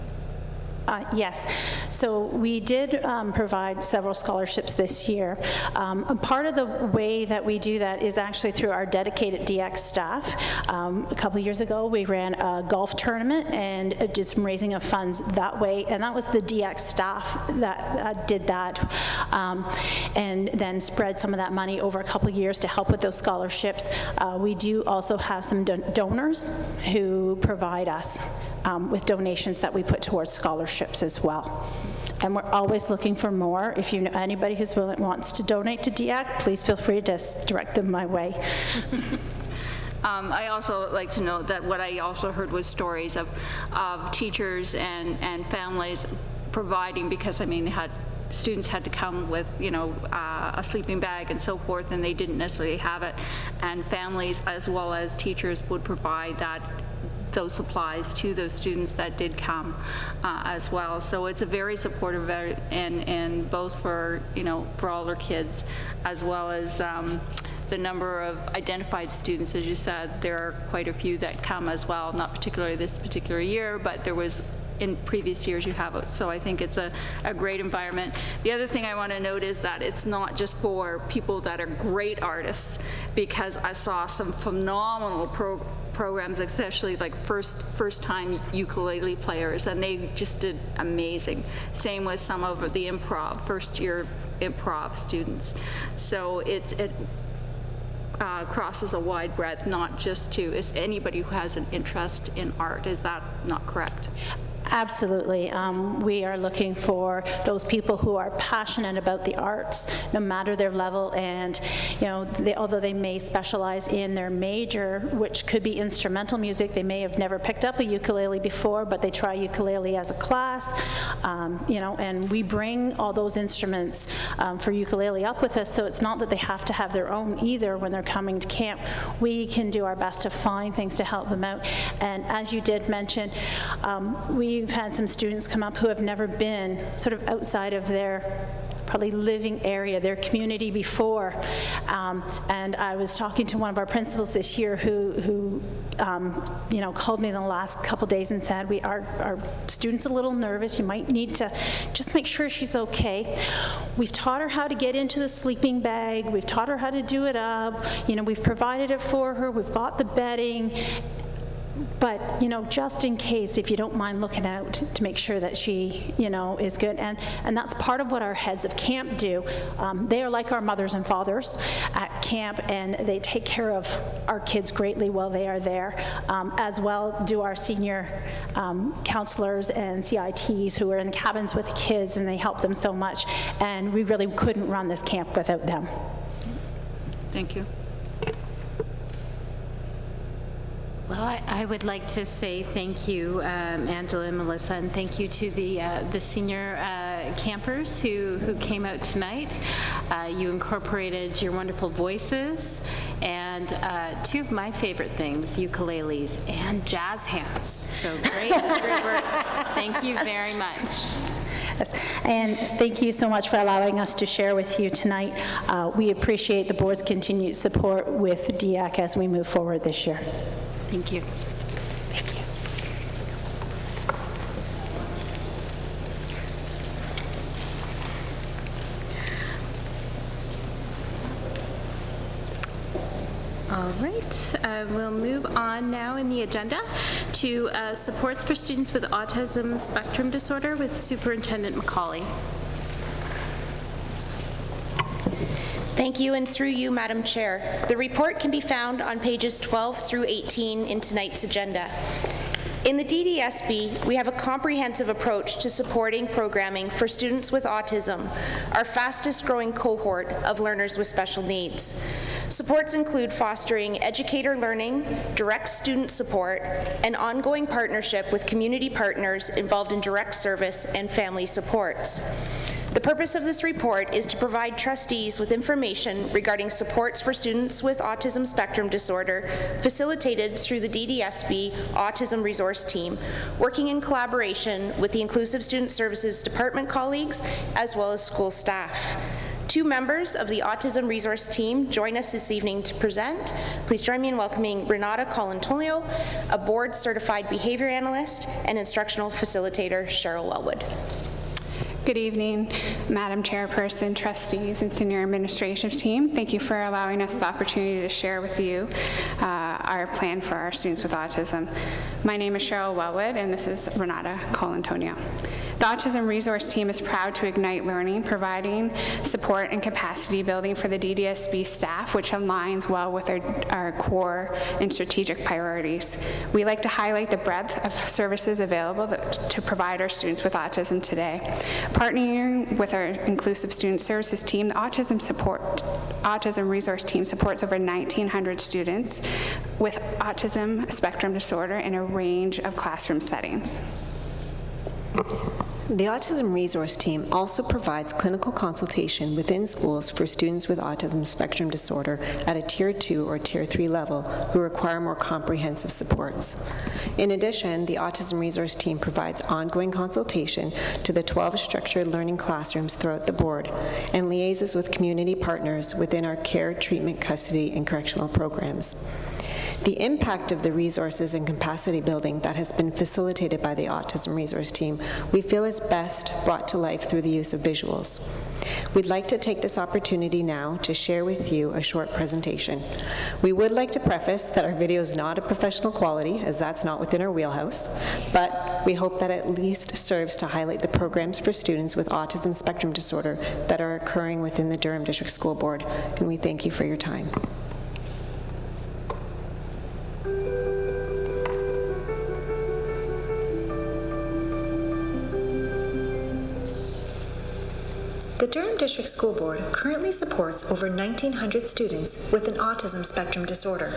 Yes. So we did provide several scholarships this year. Part of the way that we do that is actually through our dedicated DX staff. A couple years ago, we ran a golf tournament and did some raising of funds that way, and that was the DX staff that did that, and then spread some of that money over a couple years to help with those scholarships. We do also have some donors who provide us with donations that we put towards scholarships as well. And we're always looking for more. If you know anybody who's wants to donate to DEAC, please feel free to direct them my way. I also like to note that what I also heard was stories of teachers and families providing, because I mean, students had to come with, a sleeping bag and so forth, and they didn't necessarily have it. And families as well as teachers would provide those supplies to those students that did come as well. So it's a very supportive and both for for all their kids, as well as the number of identified students. As you said, there are quite a few that come as well, not particularly this particular year, but there was in previous years you have it. So I think it's a great environment. The other thing I want to note is that it's not just for people that are great artists, because I saw some phenomenal programs, especially like first-time ukulele players, and they just did amazing. Same with some of the first-year improv students. So it crosses a wide breadth, not just to, it's anybody who has an interest in art. Is that not correct? Absolutely. We are looking for those people who are passionate about the arts, no matter their level, and although they may specialize in their major, which could be instrumental music, they may have never picked up a ukulele before, but they try ukulele as a class, and we bring all those instruments for ukulele up with us, so it's not that they have to have their own either when they're coming to camp. We can do our best to find things to help them out, and as you did mention, we we've had some students come up who have never been sort of outside of their probably living area, their community before. And I was talking to one of our principals this year who called me in the last couple days and said, our student's a little nervous. You might need to just make sure she's okay. We've taught her how to get into the sleeping bag. We've taught her how to do it up. We've provided it for her. We've got the bedding. But, just in case, if you don't mind looking out to make sure that she, is good. And that's part of what our heads of camp do. They are like our mothers and fathers at camp, and they take care of our kids greatly while they are there, as well do our senior counselors and CITs who are in the cabins with the kids, and they help them so much. And we really couldn't run this camp without them. Thank you. Well, I would like to say thank you, Angela and Melissa, and thank you to the senior campers who came out tonight. You incorporated your wonderful voices and two of my favorite things, ukuleles and jazz hands. So great work. Thank you very much. Yes. And thank you so much for allowing us to share with you tonight. We appreciate the board's continued support with DEAC as we move forward this year. Thank you. Thank you. All right, we'll move on now in the agenda to supports for students with autism spectrum disorder with Superintendent Macaulay. Thank you, and through you, Madam Chair. The report can be found on pages 12 through 18 in tonight's agenda. In the DDSB, we have a comprehensive approach to supporting programming for students with autism, our fastest growing cohort of learners with special needs. Supports include fostering educator learning, direct student support, and ongoing partnership with community partners involved in direct service and family supports. The purpose of this report is to provide trustees with information regarding supports for students with autism spectrum disorder facilitated through the DDSB Autism Resource Team, working in collaboration with the Inclusive Student Services Department colleagues as well as school staff. Two members of the Autism Resource Team join us this evening to present. Please join me in welcoming Renata Colantonio, a board-certified behavior analyst and instructional facilitator, Cheryl Wellwood. Good evening, Madam Chairperson, trustees, and senior administrative team. Thank you for allowing us the opportunity to share with you our plan for our students with autism. My name is Cheryl Wellwood, and this is Renata Colantonio. The Autism Resource Team is proud to ignite learning, providing support and capacity building for the DDSB staff, which aligns well with our core and strategic priorities. We like to highlight the breadth of services available to provide our students with autism today. Partnering with our Inclusive Student Services team, the Autism Resource Team supports over 1,900 students with autism spectrum disorder in a range of classroom settings. The Autism Resource Team also provides clinical consultation within schools for students with autism spectrum disorder at a Tier 2 or Tier 3 level who require more comprehensive supports. In addition, the Autism Resource Team provides ongoing consultation to the 12 structured learning classrooms throughout the board and liaises with community partners within our care, treatment, custody, and correctional programs. The impact of the resources and capacity building that has been facilitated by the Autism Resource Team, we feel is best brought to life through the use of visuals. We'd like to take this opportunity now to share with you a short presentation. We would like to preface that our video is not of professional quality, as that's not within our wheelhouse, but we hope that at least serves to highlight the programs for students with autism spectrum disorder that are occurring within the Durham District School Board, and we thank you for your time. The Durham District School Board currently supports over 1,900 students with an autism spectrum disorder.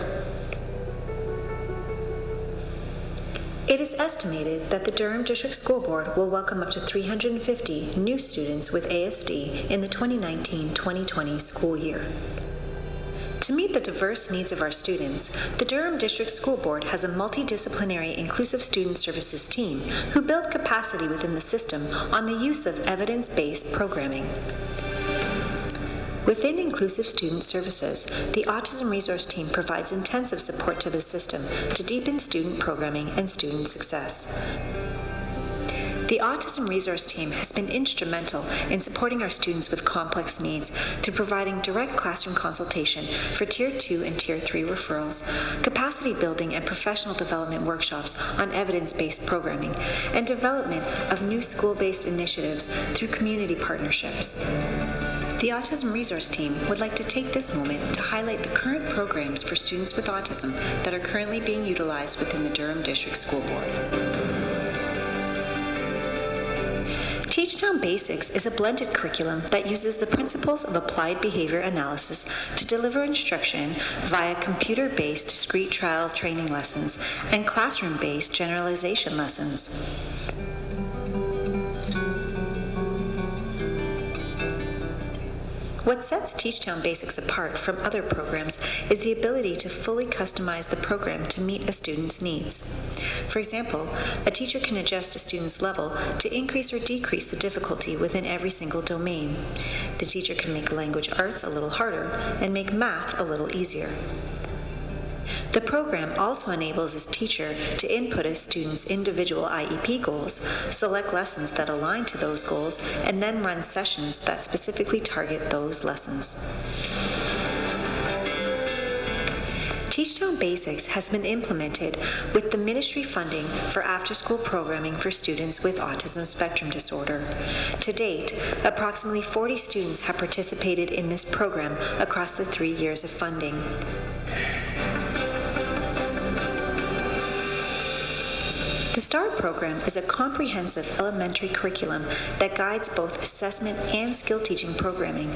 It is estimated that the Durham District School Board will welcome up to 350 new students with ASD in the 2019-2020 school year. To meet the diverse needs of our students, the Durham District School Board has a multidisciplinary inclusive student services team who build capacity within the system on the use of evidence-based programming. Within Inclusive Student Services, the Autism Resource Team provides intensive support to the system to deepen student programming and student success. The Autism Resource Team has been instrumental in supporting our students with complex needs through providing direct classroom consultation for Tier 2 and Tier 3 referrals, capacity building and professional development workshops on evidence-based programming, and development of new school-based initiatives through community partnerships. The Autism Resource Team would like to take this moment to highlight the current programs for students with autism that are currently being utilized within the Durham District School Board. Teachtown Basics is a blended curriculum that uses the principles of applied behavior analysis to deliver instruction via computer-based discrete trial training lessons and classroom-based generalization lessons. What sets Teachtown Basics apart from other programs is the ability to fully customize the program to meet a student's needs. For example, a teacher can adjust a student's level to increase or decrease the difficulty within every single domain. The teacher can make language arts a little harder and make math a little easier. The program also enables a teacher to input a student's individual IEP goals, select lessons that align to those goals, and then run sessions that specifically target those lessons. Teachtown Basics has been implemented with the ministry funding for after-school programming for students with autism spectrum disorder. To date, approximately 40 students have participated in this program across the 3 years of funding. The STAR program is a comprehensive elementary curriculum that guides both assessment and skill teaching programming.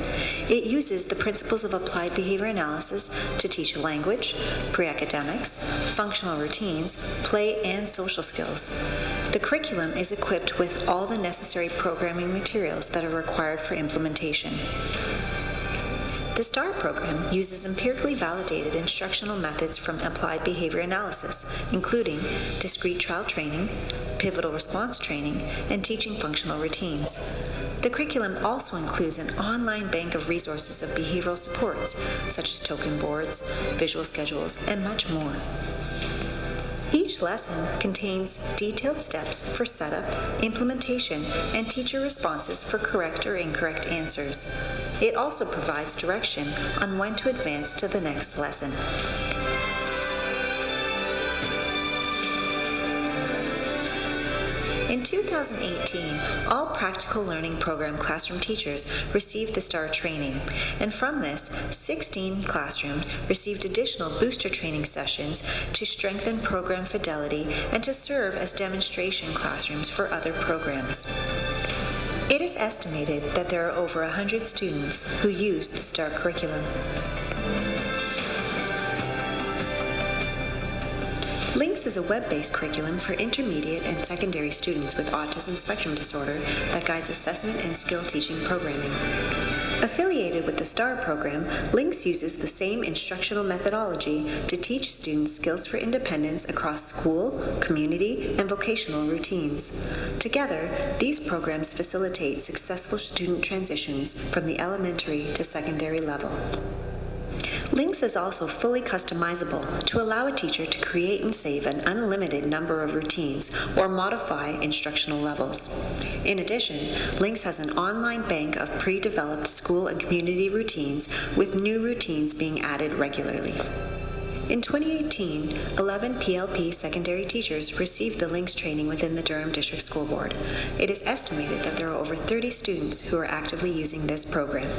It uses the principles of applied behavior analysis to teach language, pre-academics, functional routines, play, and social skills. The curriculum is equipped with all the necessary programming materials that are required for implementation. The STAR program uses empirically validated instructional methods from applied behavior analysis, including discrete trial training, pivotal response training, and teaching functional routines. The curriculum also includes an online bank of resources of behavioral supports, such as token boards, visual schedules, and much more. Each lesson contains detailed steps for setup, implementation, and teacher responses for correct or incorrect answers. It also provides direction on when to advance to the next lesson. In 2018, all Practical Learning Program classroom teachers received the STAR training, and from this, 16 classrooms received additional booster training sessions to strengthen program fidelity and to serve as demonstration classrooms for other programs. It is estimated that there are over 100 students who use the STAR curriculum. LINKS is a web-based curriculum for intermediate and secondary students with autism spectrum disorder that guides assessment and skill teaching programming. Affiliated with the STAR program, LINKS uses the same instructional methodology to teach students skills for independence across school, community, and vocational routines. Together, these programs facilitate successful student transitions from the elementary to secondary level. LINKS is also fully customizable to allow a teacher to create and save an unlimited number of routines or modify instructional levels. In addition, LINKS has an online bank of pre-developed school and community routines with new routines being added regularly. In 2018, 11 PLP secondary teachers received the LINKS training within the Durham District School Board. It is estimated that there are over 30 students who are actively using this program.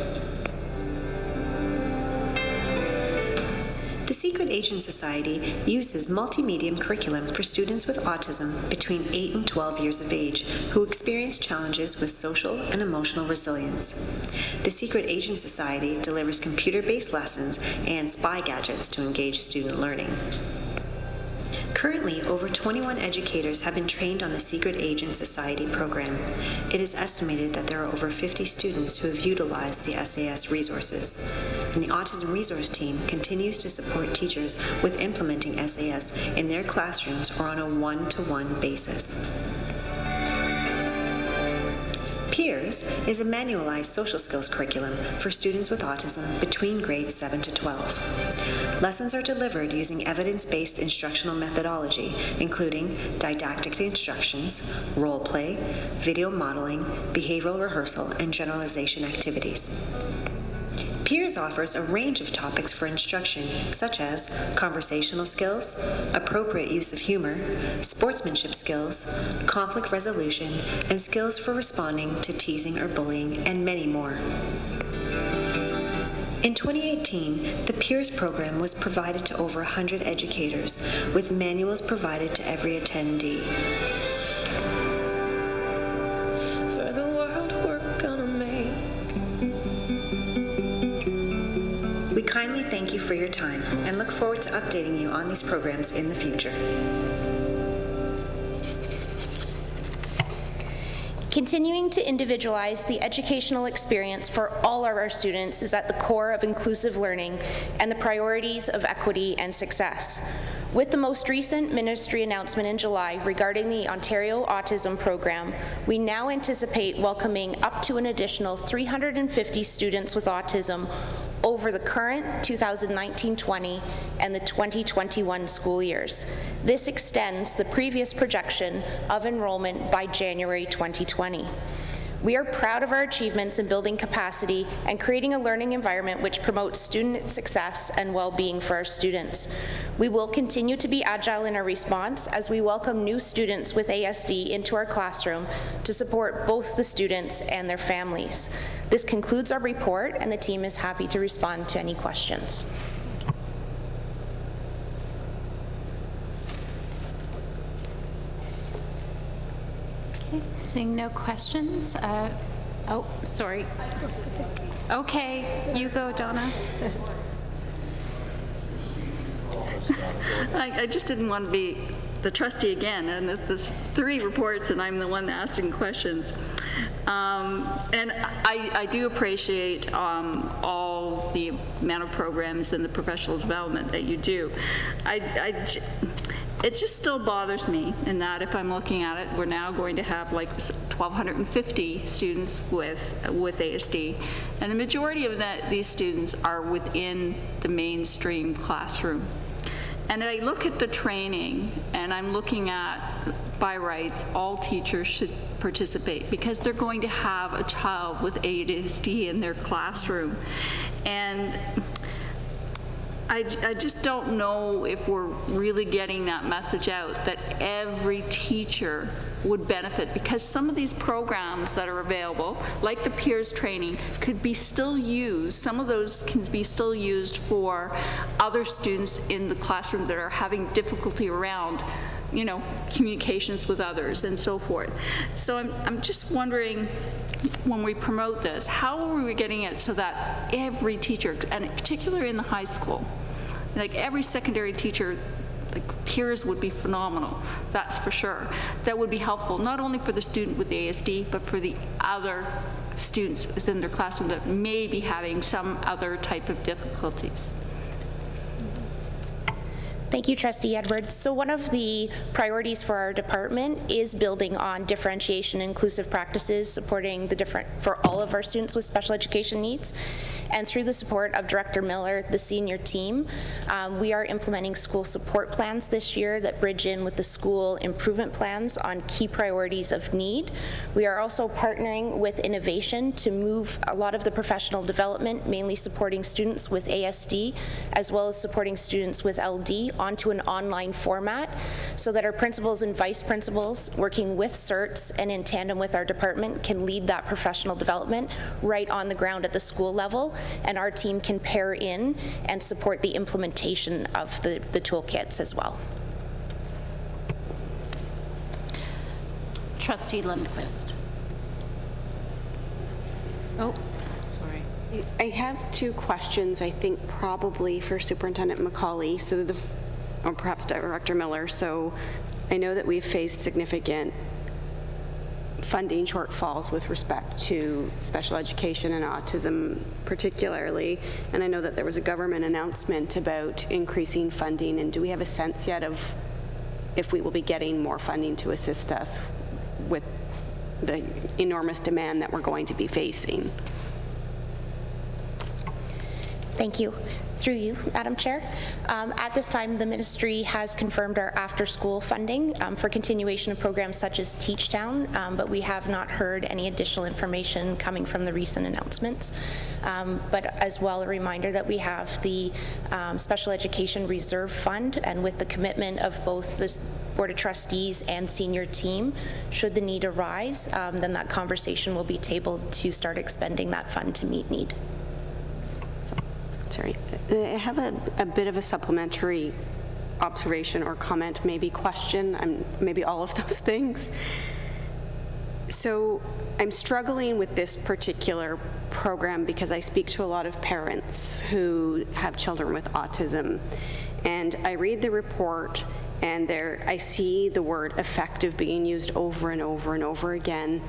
The Secret Agent Society uses multimedia curriculum for students with autism between 8 and 12 years of age who experience challenges with social and emotional resilience. The Secret Agent Society delivers computer-based lessons and spy gadgets to engage student learning. Currently, over 21 educators have been trained on the Secret Agent Society program. It is estimated that there are over 50 students who have utilized the SAS resources. And the Autism Resource Team continues to support teachers with implementing SAS in their classrooms or on a one-to-one basis. PEERS is a manualized social skills curriculum for students with autism between grades 7 to 12. Lessons are delivered using evidence-based instructional methodology, including didactic instructions, role play, video modeling, behavioral rehearsal, and generalization activities. PEERS offers a range of topics for instruction, such as conversational skills, appropriate use of humor, sportsmanship skills, conflict resolution, and skills for responding to teasing or bullying, and many more. In 2018, the PEERS program was provided to over 100 educators, with manuals provided to every attendee. For the world we're gonna make. We kindly thank you for your time and look forward to updating you on these programs in the future. Continuing to individualize the educational experience for all of our students is at the core of inclusive learning and the priorities of equity and success. With the most recent ministry announcement in July regarding the Ontario Autism Program, we now anticipate welcoming up to an additional 350 students with autism over the current 2019-20 and the 2021 school years. This extends the previous projection of enrollment by January 2020. We are proud of our achievements in building capacity and creating a learning environment which promotes student success and well-being for our students. We will continue to be agile in our response as we welcome new students with ASD into our classroom to support both the students and their families. This concludes our report, and the team is happy to respond to any questions. Seeing no questions. Oh, sorry. Okay, you go, Donna. I just didn't want to be the trustee again, and there's 3 reports, and I'm the one asking questions. And I do appreciate all the amount of programs and the professional development that you do. It just still bothers me in that if I'm looking at it, we're now going to have like 1,250 students with ASD, and the majority of these students are within the mainstream classroom. And I look at the training, and I'm looking at, by rights, all teachers should participate because they're going to have a child with ASD in their classroom. And I just don't know if we're really getting that message out that every teacher would benefit, because some of these programs that are available, like the PEERS training, could be still used. Some of those can be still used for other students in the classroom that are having difficulty around, you know, communications with others and so forth. So I'm just wondering, when we promote this, how are we getting it so that every teacher, and particularly in the high school, like every secondary teacher, like PEERS would be phenomenal, that's for sure. That would be helpful, not only for the student with the ASD, but for the other students within their classroom that may be having some other type of difficulties. Thank you, Trustee Edwards. So one of the priorities for our department is building on differentiation and inclusive practices, supporting for all of our students with special education needs. And through the support of Director Miller, the senior team, we are implementing school support plans this year that bridge in with the school improvement plans on key priorities of need. We are also partnering with innovation to move a lot of the professional development, mainly supporting students with ASD, as well as supporting students with LD, onto an online format so that our principals and vice principals, working with CERTs and in tandem with our department, can lead that professional development right on the ground at the school level, and our team can pair in and support the implementation of the toolkits as well. Trustee Lundquist. Oh, sorry. I have 2 questions, I think, probably for Superintendent McCauley. So the or perhaps Director Miller. So I know that we've faced significant funding shortfalls with respect to special education and autism particularly, and I know that there was a government announcement about increasing funding, and do we have a sense yet of if we will be getting more funding to assist us with the enormous demand that we're going to be facing? Thank you. Through you, Madam Chair. At this time, the ministry has confirmed our after-school funding for continuation of programs such as Teach Town, but we have not heard any additional information coming from the recent announcements. But as well, a reminder that we have the Special Education Reserve Fund, and with the commitment of both the Board of Trustees and senior team, should the need arise, then that conversation will be tabled to start expending that fund to meet need. Sorry, I have a bit of a supplementary observation or comment, maybe question, maybe all of those things. So I'm struggling with this particular program because I speak to a lot of parents who have children with autism, and I read the report, and there I see the word effective being used over and over and over again.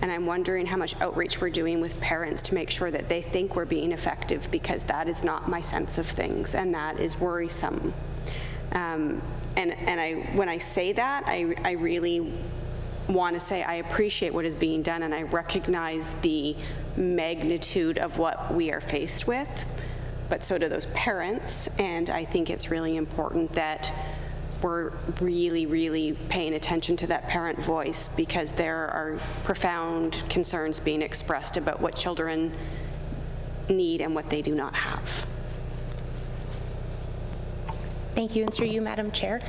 And I'm wondering how much outreach we're doing with parents to make sure that they think we're being effective, because that is not my sense of things, and that is worrisome. When I say that, I really want to say I appreciate what is being done, and I recognize the magnitude of what we are faced with, but so do those parents, and I think it's really important that we're really, really paying attention to that parent voice, because there are profound concerns being expressed about what children need and what they do not have. Thank you, and through you, Madam Chair.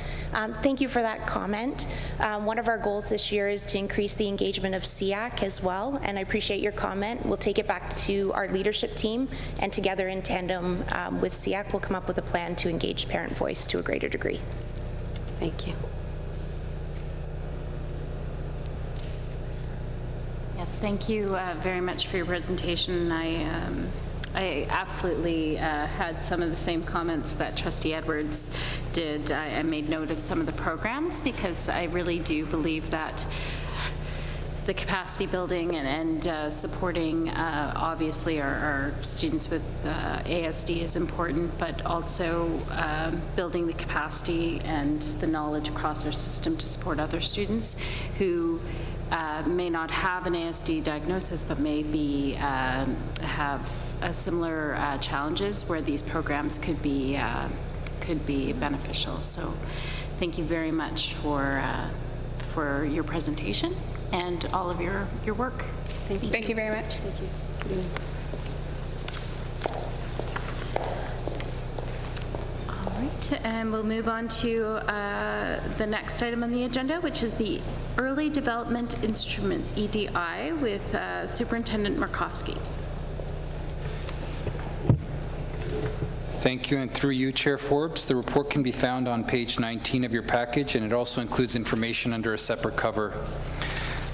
Thank you for that comment. One of our goals this year is to increase the engagement of SEAC as well, and I appreciate your comment. We'll take it back to our leadership team, and together in tandem with SEAC, we'll come up with a plan to engage parent voice to a greater degree. Thank you. Yes, thank you very much for your presentation. I absolutely had some of the same comments that Trustee Edwards did. I made note of some of the programs, because I really do believe that the capacity building and supporting obviously our students with ASD is important, but also building the capacity and the knowledge across our system to support other students who may not have an ASD diagnosis, but maybe have similar challenges where these programs could be beneficial. So thank you very much for your presentation and all of your work. Thank you. Thank you very much. Thank you. All right, and we'll move on to the next item on the agenda, which is the Early Development Instrument, EDI, with Superintendent Markowski. Thank you, and through you, Chair Forbes, the report can be found on page 19 of your package, and it also includes information under a separate cover.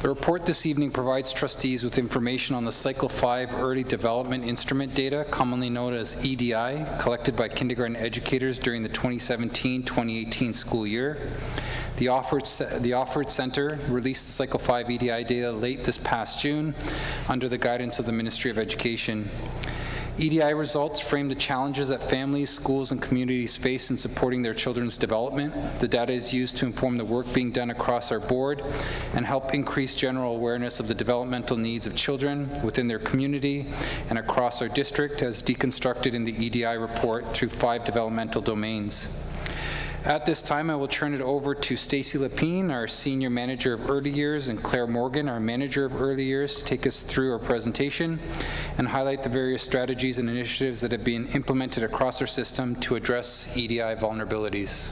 The report this evening provides trustees with information on the Cycle 5 Early Development Instrument data, commonly known as EDI, collected by kindergarten educators during the 2017-2018 school year. The Offord Center released the Cycle 5 EDI data late this past June under the guidance of the Ministry of Education. EDI results frame the challenges that families, schools, and communities face in supporting their children's development. The data is used to inform the work being done across our board and help increase general awareness of the developmental needs of children within their community and across our district, as deconstructed in the EDI report through 5 developmental domains. At this time, I will turn it over to Stacy Lapine, our Senior Manager of Early Years, and Claire Morgan, our Manager of Early Years, to take us through our presentation and highlight the various strategies and initiatives that have been implemented across our system to address EDI vulnerabilities.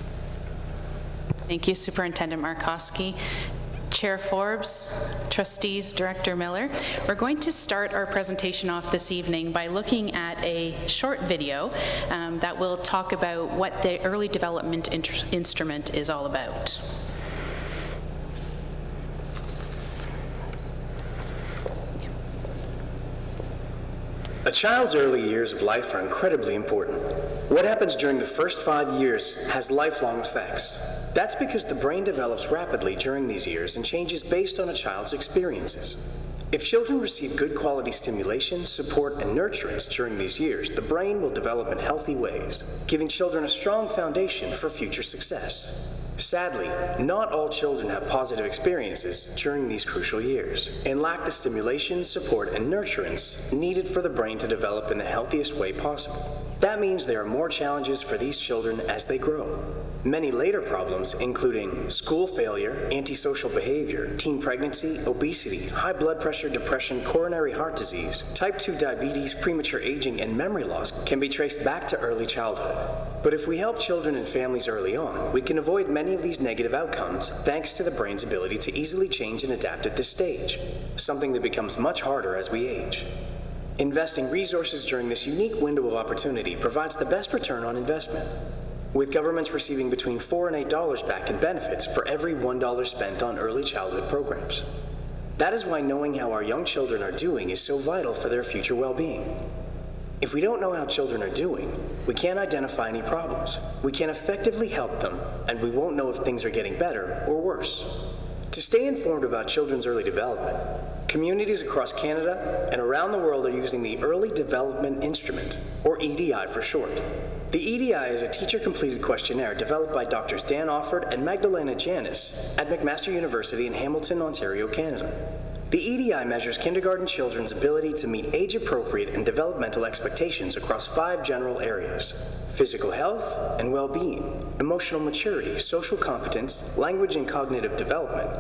Thank you, Superintendent Markowski. Chair Forbes, Trustees, Director Miller, we're going to start our presentation off this evening by looking at a short video that will talk about what the Early Development Instrument is all about. A A child's early years of life are incredibly important. What happens during the first 5 years has lifelong effects. That's because the brain develops rapidly during these years and changes based on a child's experiences. If children receive good quality stimulation, support, and nurturance during these years, the brain will develop in healthy ways, giving children a strong foundation for future success. Sadly, not all children have positive experiences during these crucial years and lack the stimulation, support, and nurturance needed for the brain to develop in the healthiest way possible. That means there are more challenges for these children as they grow. Many later problems, including school failure, antisocial behavior, teen pregnancy, obesity, high blood pressure, depression, coronary heart disease, type 2 diabetes, premature aging, and memory loss, can be traced back to early childhood. But if we help children and families early on, we can avoid many of these negative outcomes thanks to the brain's ability to easily change and adapt at this stage, something that becomes much harder as we age. Investing resources during this unique window of opportunity provides the best return on investment, with governments receiving between $4 and $8 back in benefits for every $1 spent on early childhood programs. That is why knowing how our young children are doing is so vital for their future well-being. If we don't know how children are doing, we can't identify any problems. We can't effectively help them, and we won't know if things are getting better or worse. To stay informed about children's early development, communities across Canada and around the world are using the Early Development Instrument, or EDI for short. The EDI is a teacher-completed questionnaire developed by Drs. Dan Offord and Magdalena Janis at McMaster University in Hamilton, Ontario, Canada. The EDI measures kindergarten children's ability to meet age-appropriate and developmental expectations across 5 general areas: physical health and well-being, emotional maturity, social competence, language and cognitive development,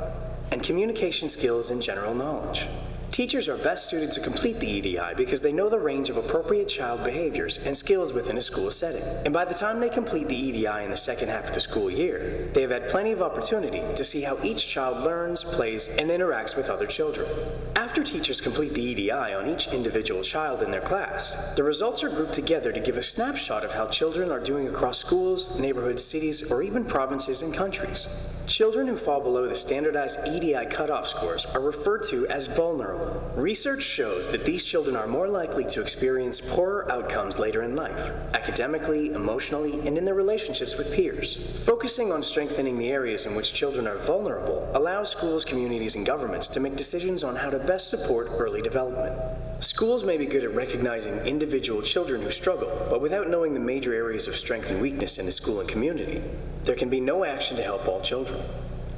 and communication skills and general knowledge. Teachers are best suited to complete the EDI because they know the range of appropriate child behaviors and skills within a school setting. And by the time they complete the EDI in the second half of the school year, they have had plenty of opportunity to see how each child learns, plays, and interacts with other children. After teachers complete the EDI on each individual child in their class, the results are grouped together to give a snapshot of how children are doing across schools, neighborhoods, cities, or even provinces and countries. Children who fall below the standardized EDI cutoff scores are referred to as vulnerable. Research shows that these children are more likely to experience poorer outcomes later in life, academically, emotionally, and in their relationships with peers. Focusing on strengthening the areas in which children are vulnerable allows schools, communities, and governments to make decisions on how to best support early development. Schools may be good at recognizing individual children who struggle, but without knowing the major areas of strength and weakness in the school and community, there can be no action to help all children.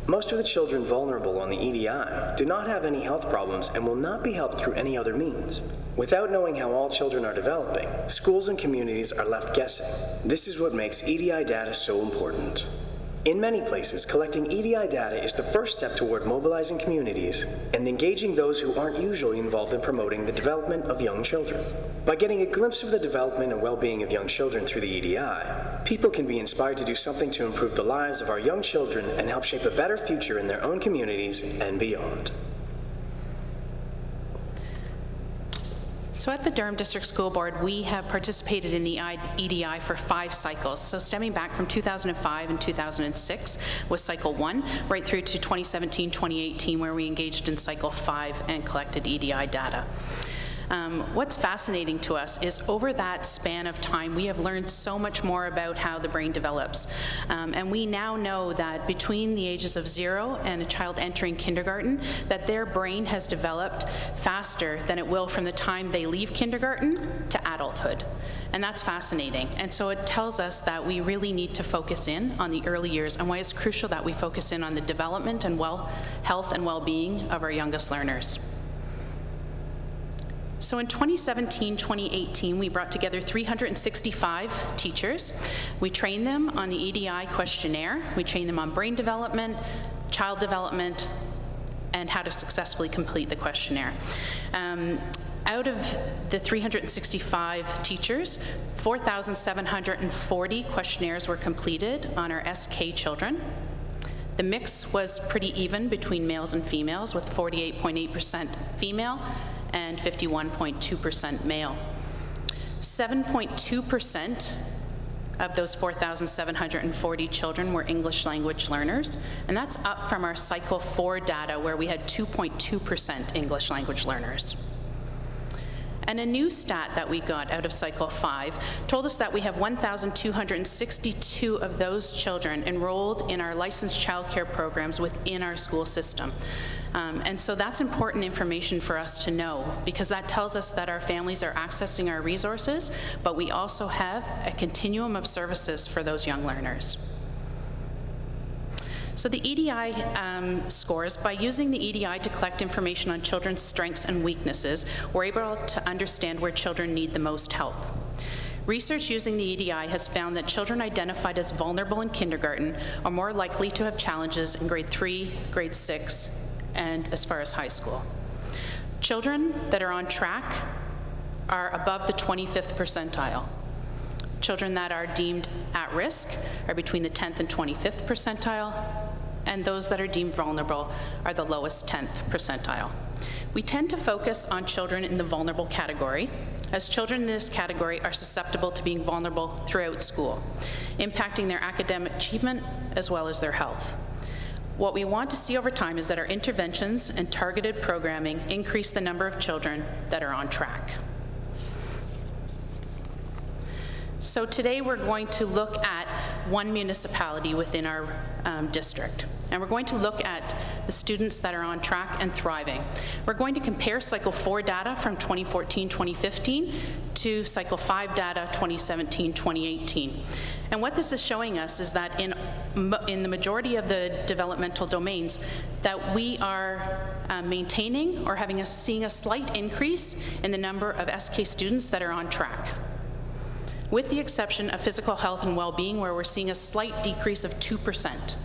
Most of the children vulnerable on the EDI do not have any health problems and will not be helped through any other means. Without knowing how all children are developing, schools and communities are left guessing. This is what makes EDI data so important. In many places, collecting EDI data is the first step toward mobilizing communities and engaging those who aren't usually involved in promoting the development of young children. By getting a glimpse of the development and well-being of young children through the EDI, people can be inspired to do something to improve the lives of our young children and help shape a better future in their own communities and beyond. So at the Durham District School Board, we have participated in the EDI for 5 cycles. So stemming back from 2005 and 2006 was cycle 1, right through to 2017, 2018, where we engaged in cycle 5 and collected EDI data. What's fascinating to us is over that span of time, we have learned so much more about how the brain develops. And we now know that between the ages of 0 and a child entering kindergarten, that their brain has developed faster than it will from the time they leave kindergarten to adulthood. And that's fascinating. And so it tells us that we really need to focus in on the early years and why it's crucial that we focus in on the development and health and well-being of our youngest learners. So in 2017-2018, we brought together 365 teachers. We trained them on the EDI questionnaire. We trained them on brain development, child development, and how to successfully complete the questionnaire. Out of the 365 teachers, 4,740 questionnaires were completed on our SK children. The mix was pretty even between males and females, with 48.8% female and 51.2% male. 7.2% of those 4,740 children were English language learners, and that's up from our Cycle 4 data where we had 2.2% English language learners. And a new stat that we got out of Cycle 5 told us that we have 1,262 of those children enrolled in our licensed childcare programs within our school system. And so that's important information for us to know, because that tells us that our families are accessing our resources, but we also have a continuum of services for those young learners. So the EDI scores, by using the EDI to collect information on children's strengths and weaknesses, we're able to understand where children need the most help. Research using the EDI has found that children identified as vulnerable in kindergarten are more likely to have challenges in grade 3, grade 6, and as far as high school. Children that are on track are above the 25th percentile. Children that are deemed at risk are between the 10th and 25th percentile, and those that are deemed vulnerable are the lowest 10th percentile. We tend to focus on children in the vulnerable category, as children in this category are susceptible to being vulnerable throughout school, impacting their academic achievement as well as their health. What we want to see over time is that our interventions and targeted programming increase the number of children that are on track. So today we're going to look at one municipality within our district, and we're going to look at the students that are on track and thriving. We're going to compare Cycle 4 data from 2014-2015 to Cycle 5 data 2017-2018. And what this is showing us is that in the majority of the developmental domains, that we are maintaining or seeing a slight increase in the number of SK students that are on track, with the exception of physical health and well-being, where we're seeing a slight decrease of 2%.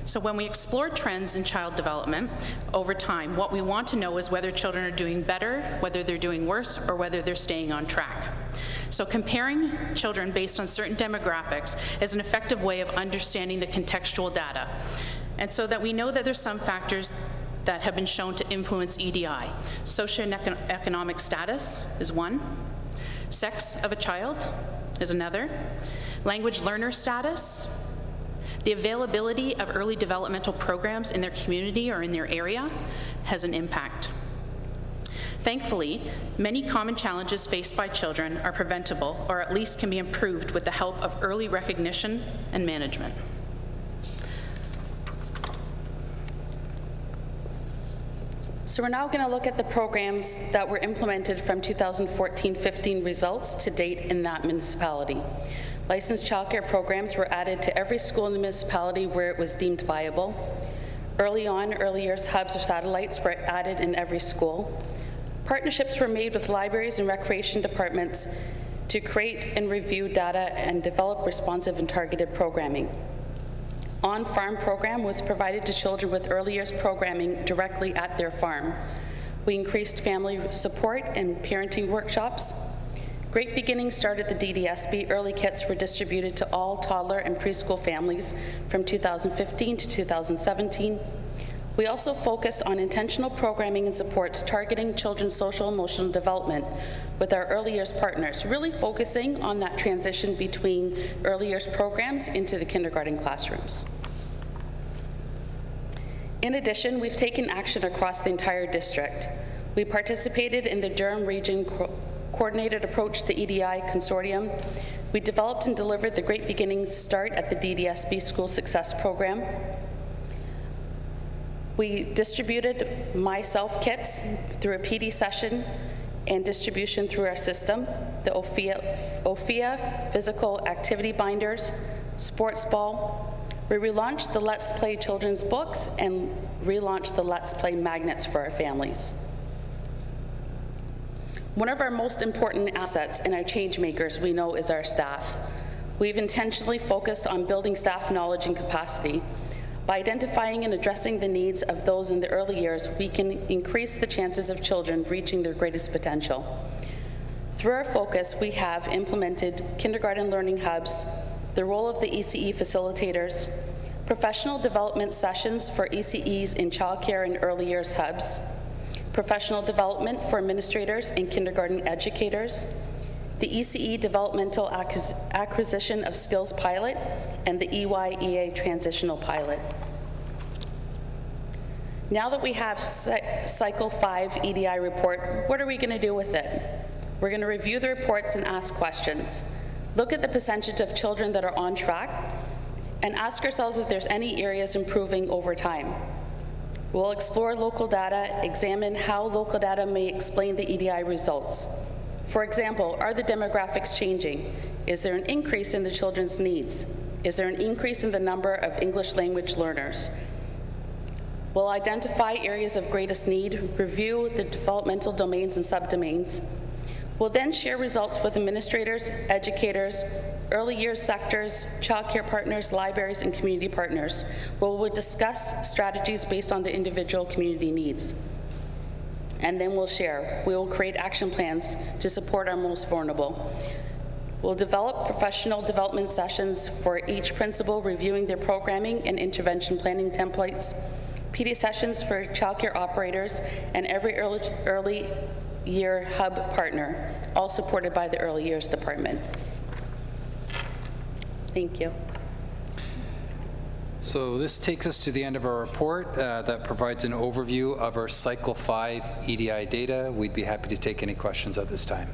So when we explore trends in child development over time, what we want to know is whether children are doing better, whether they're doing worse, or whether they're staying on track. So comparing children based on certain demographics is an effective way of understanding the contextual data. And so that we know that there's some factors that have been shown to influence EDI. Socioeconomic status is one. Sex of a child is another. Language learner status. The availability of early developmental programs in their community or in their area has an impact. Thankfully, many common challenges faced by children are preventable, or at least can be improved with the help of early recognition and management. So we're now going to look at the programs that were implemented from 2014-15 results to date in that municipality. Licensed childcare programs were added to every school in the municipality where it was deemed viable. Early on, early years hubs or satellites were added in every school. Partnerships were made with libraries and recreation departments to create and review data and develop responsive and targeted programming. On-farm program was provided to children with early years programming directly at their farm. We increased family support and parenting workshops. Great Beginnings started the DDSB. Early kits were distributed to all toddler and preschool families from 2015 to 2017. We also focused on intentional programming and supports targeting children's social and emotional development with our early years partners, really focusing on that transition between early years programs into the kindergarten classrooms. In addition, we've taken action across the entire district. We participated in the Durham Region Coordinated Approach to EDI Consortium. We developed and delivered the Great Beginnings Start at the DDSB School Success Program. We distributed myself kits through a PD session and distribution through our system, the OFIA physical activity binders, sports ball. We relaunched the Let's Play children's books and relaunched the Let's Play magnets for our families. One of our most important assets and our change makers we know is our staff. We've intentionally focused on building staff knowledge and capacity. By identifying and addressing the needs of those in the early years, we can increase the chances of children reaching their greatest potential. Through our focus, we have implemented kindergarten learning hubs, the role of the ECE facilitators, professional development sessions for ECEs in childcare and early years hubs, professional development for administrators and kindergarten educators, the ECE Developmental Acquisition of Skills Pilot, and the EYEA Transitional Pilot. Now that we have Cycle 5 EDI report, what are we going to do with it? We're going to review the reports and ask questions. Look at the percentage of children that are on track and ask ourselves if there's any areas improving over time. We'll explore local data, examine how local data may explain the EDI results. For example, are the demographics changing? Is there an increase in the children's needs? Is there an increase in the number of English language learners? We'll identify areas of greatest need, review the developmental domains and subdomains. We'll then share results with administrators, educators, early years sectors, childcare partners, libraries, and community partners, where we'll discuss strategies based on the individual community needs. And then we'll share. We will create action plans to support our most vulnerable. We'll develop professional development sessions for each principal, reviewing their programming and intervention planning templates, PD sessions for childcare operators, and every early year hub partner, all supported by the Early Years Department. Thank you. So this takes us to the end of our report that provides an overview of our Cycle 5 EDI data. We'd be happy to take any questions at this time.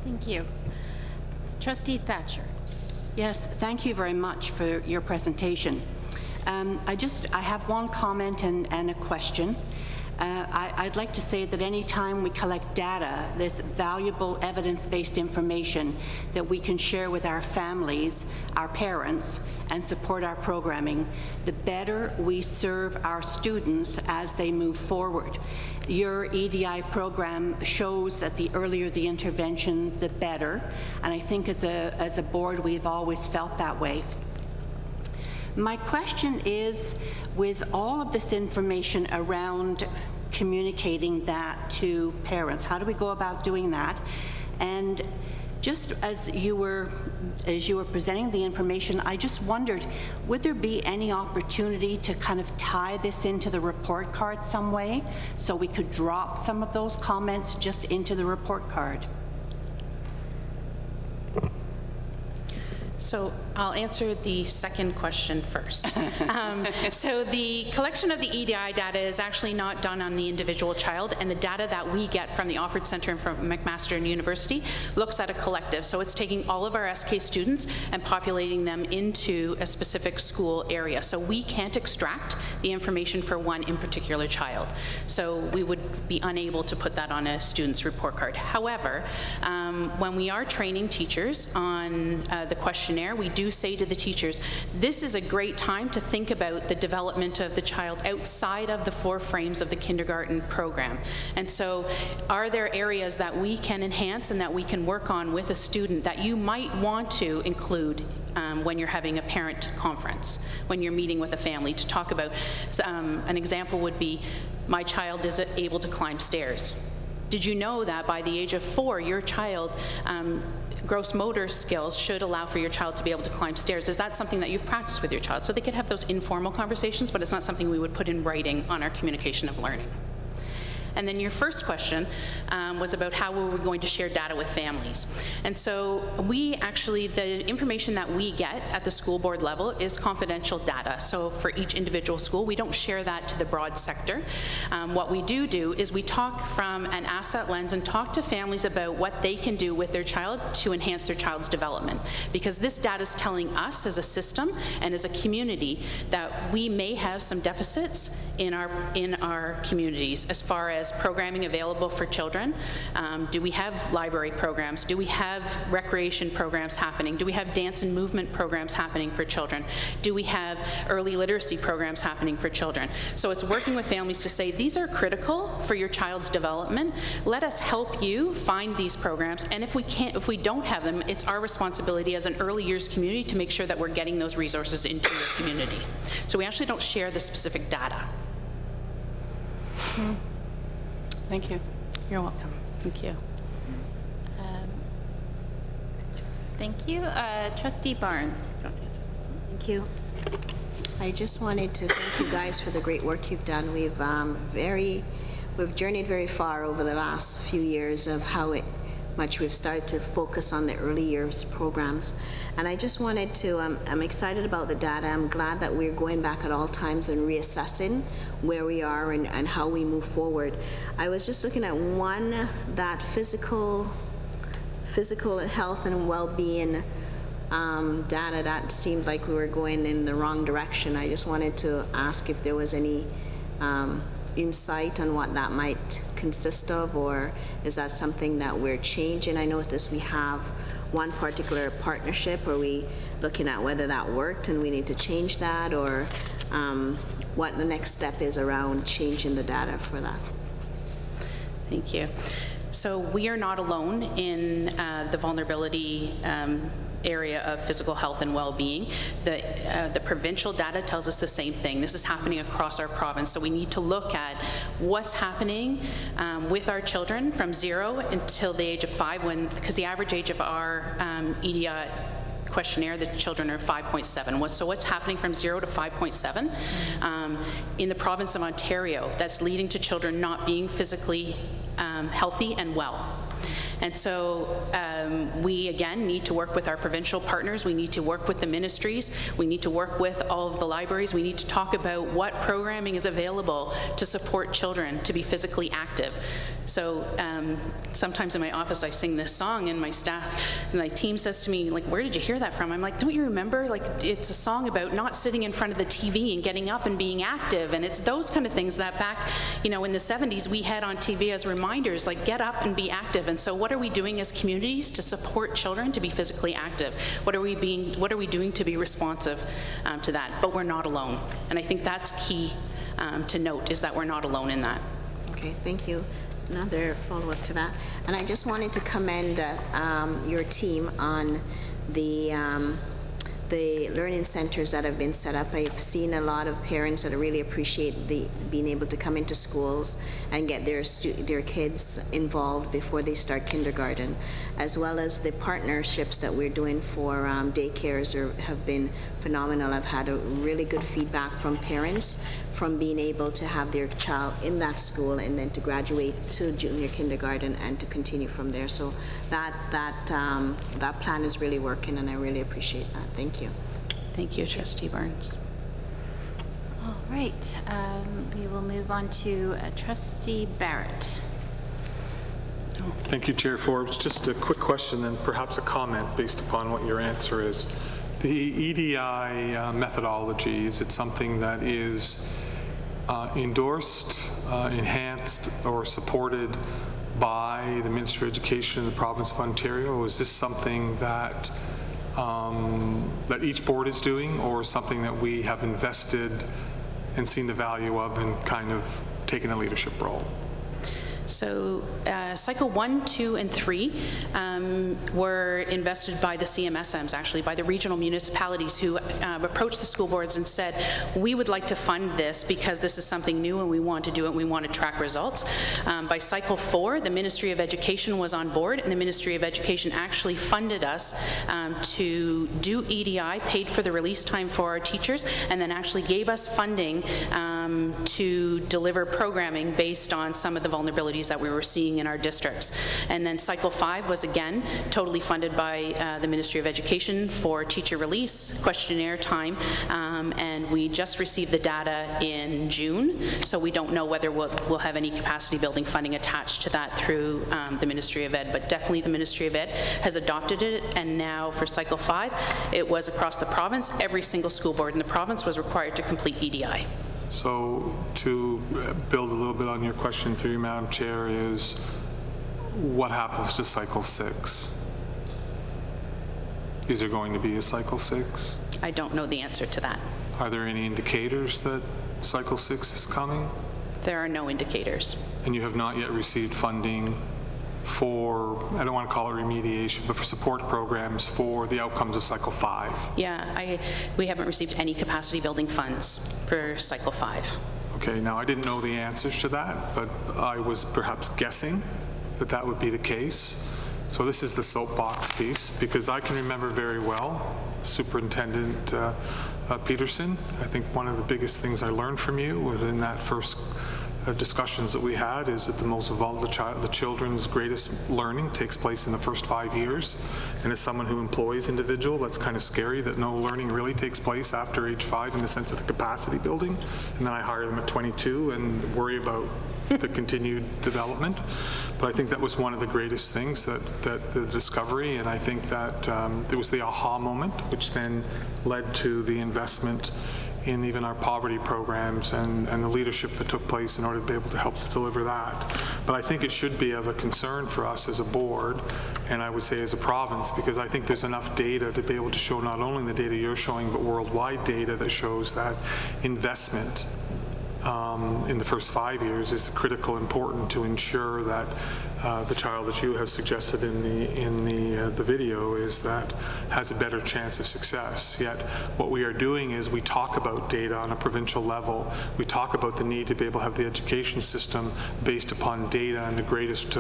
Thank you. Trustee Thatcher. Yes, thank you very much for your presentation. I have one comment and a question. I'd like to say that any time we collect data, there's valuable evidence-based information that we can share with our families, our parents, and support our programming, the better we serve our students as they move forward. Your EDI program shows that the earlier the intervention, the better, and I think as a board, we've always felt that way. My question is, with all of this information around communicating that to parents, how do we go about doing that? And just as you were presenting the information, I just wondered, would there be any opportunity to kind of tie this into the report card some way, so we could drop some of those comments just into the report card? So I'll answer the second question first. So the collection of the EDI data is actually not done on the individual child, and the data that we get from the Alfred Center and from McMaster University looks at a collective. So it's taking all of our SK students and populating them into a specific school area. So we can't extract the information for one in particular child. So we would be unable to put that on a student's report card. However, when we are training teachers on the questionnaire, we do say to the teachers, this is a great time to think about the development of the child outside of the 4 frames of the kindergarten program. And so are there areas that we can enhance and that we can work on with a student that you might want to include when you're having a parent conference, when you're meeting with a family to talk about? An example would be, my child is able to climb stairs. Did you know that by the age of 4, your child gross motor skills should allow for your child to be able to climb stairs? Is that something that you've practiced with your child? So they could have those informal conversations, but it's not something we would put in writing on our communication of learning. And then your first question was about how we were going to share data with families. And so we actually, the information that we get at the school board level is confidential data. So for each individual school, we don't share that to the broad sector. What we do is we talk from an asset lens and talk to families about what they can do with their child to enhance their child's development. Because this data is telling us as a system and as a community that we may have some deficits in our communities as far as programming available for children. Do we have library programs? Do we have recreation programs happening? Do we have dance and movement programs happening for children? Do we have early literacy programs happening for children? So it's working with families to say, these are critical for your child's development. Let us help you find these programs, and if we don't have them, it's our responsibility as an early years community to make sure that we're getting those resources into your community. So we actually don't share the specific data. Thank you. You're welcome. Thank you. Thank you. Trustee Barnes. Thank you. I just wanted to thank you guys for the great work you've done. We've journeyed very far over the last few years of how much we've started to focus on the early years programs. And I just wanted to, I'm excited about the data. I'm glad that we're going back at all times and reassessing where we are and how we move forward. I was just looking at one, that physical health and well-being data that seemed like we were going in the wrong direction. I just wanted to ask if there was any insight on what that might consist of, or is that something that we're changing? I noticed we have one particular partnership. Are we looking at whether that worked and we need to change that, or what the next step is around changing the data for that? Thank you. So we are not alone in the vulnerability area of physical health and well-being. The provincial data tells us the same thing. This is happening across our province, so we need to look at what's happening with our children from 0 until the age of 5, because the average age of our EDI questionnaire, the children are 5.7. So what's happening from 0 to 5.7 in the province of Ontario that's leading to children not being physically healthy and well. And so we, again, need to work with our provincial partners. We need to work with the ministries. We need to work with all of the libraries. We need to talk about what programming is available to support children to be physically active. So sometimes in my office I sing this song and my staff and my team says to me, like, where did you hear that from? I'm like, don't you remember? Like, it's a song about not sitting in front of the TV and getting up and being active. And it's those kind of things that back, in the 70s we had on TV as reminders, like, get up and be active. And so what are we doing as communities to support children to be physically active? What are we doing to be responsive to that? But we're not alone. And I think that's key to note, is that we're not alone in that. Okay, thank you. Another follow-up to that. And I just wanted to commend your team on the learning centers that have been set up. I've seen a lot of parents that really appreciate being able to come into schools and get their kids involved before they start kindergarten, as well as the partnerships that we're doing for daycares have been phenomenal. I've had a really good feedback from parents from being able to have their child in that school and then to graduate to junior kindergarten and to continue from there. So that plan is really working, and I really appreciate that. Thank you. Thank you, Trustee Barnes. All right, we will move on to Trustee Barrett. Thank you, Chair Forbes. Just a quick question and perhaps a comment based upon what your answer is. The EDI methodology, is it something that is endorsed, enhanced, or supported by the Ministry of Education in the province of Ontario? Or is this something that that each board is doing, or something that we have invested and seen the value of and kind of taken a leadership role? So cycle 1, 2, and 3 were invested by the CMSMs, actually, by the regional municipalities who approached the school boards and said, we would like to fund this because this is something new and we want to do it and we want to track results. By cycle 4, the Ministry of Education was on board, and the Ministry of Education actually funded us to do EDI, paid for the release time for our teachers, and then actually gave us funding to deliver programming based on some of the vulnerabilities that we were seeing in our districts. And then cycle 5 was again totally funded by the Ministry of Education for teacher release, questionnaire time, and we just received the data in June, so we don't know whether we'll have any capacity building funding attached to that through the Ministry of Ed, but definitely the Ministry of Ed has adopted it, and now for cycle 5, it was across the province. Every single school board in the province was required to complete EDI. So to build a little bit on your question through you, Madam Chair, is what happens to cycle 6? Is there going to be a cycle 6? I don't know the answer to that. Are there any indicators that cycle 6 is coming? There are no indicators. And you have not yet received funding for, I don't want to call it remediation, but for support programs for the outcomes of cycle 5? Yeah, we haven't received any capacity building funds for cycle 5. Okay, now I didn't know the answers to that, but I was perhaps guessing that that would be the case. So this is the soapbox piece, because I can remember very well Superintendent Peterson. I think one of the biggest things I learned from you was in that first discussions that we had is that the children's greatest learning takes place in the first 5 years. And as someone who employs individual, that's kind of scary that no learning really takes place after age 5 in the sense of the capacity building. And then I hire them at 22 and worry about the continued development. But I think that was one of the greatest things, that the discovery, and I think that it was the aha moment, which then led to the investment in even our poverty programs and the leadership that took place in order to be able to help to deliver that. But I think it should be of a concern for us as a board, and I would say as a province, because I think there's enough data to be able to show not only the data you're showing, but worldwide data that shows that investment in the first 5 years is critical, important to ensure that the child that you have suggested in the video has a better chance of success. Yet what we are doing is we talk about data on a provincial level. We talk about the need to be able to have the education system based upon data and the greatest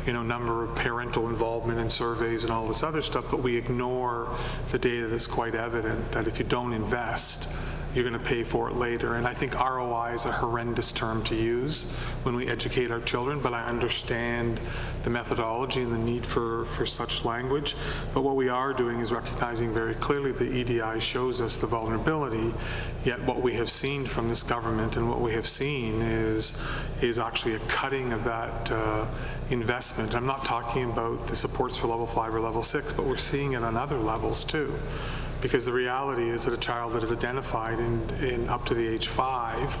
number of parental involvement in surveys and all this other stuff, but we ignore the data that's quite evident that if you don't invest, you're going to pay for it later. And I think ROI is a horrendous term to use when we educate our children, but I understand the methodology and the need for such language. But what we are doing is recognizing very clearly the EDI shows us the vulnerability, yet what we have seen from this government and what we have seen is actually a cutting of that investment. I'm not talking about the supports for level 5 or level 6, but we're seeing it on other levels too. Because the reality is that a child that is identified in up to the age 5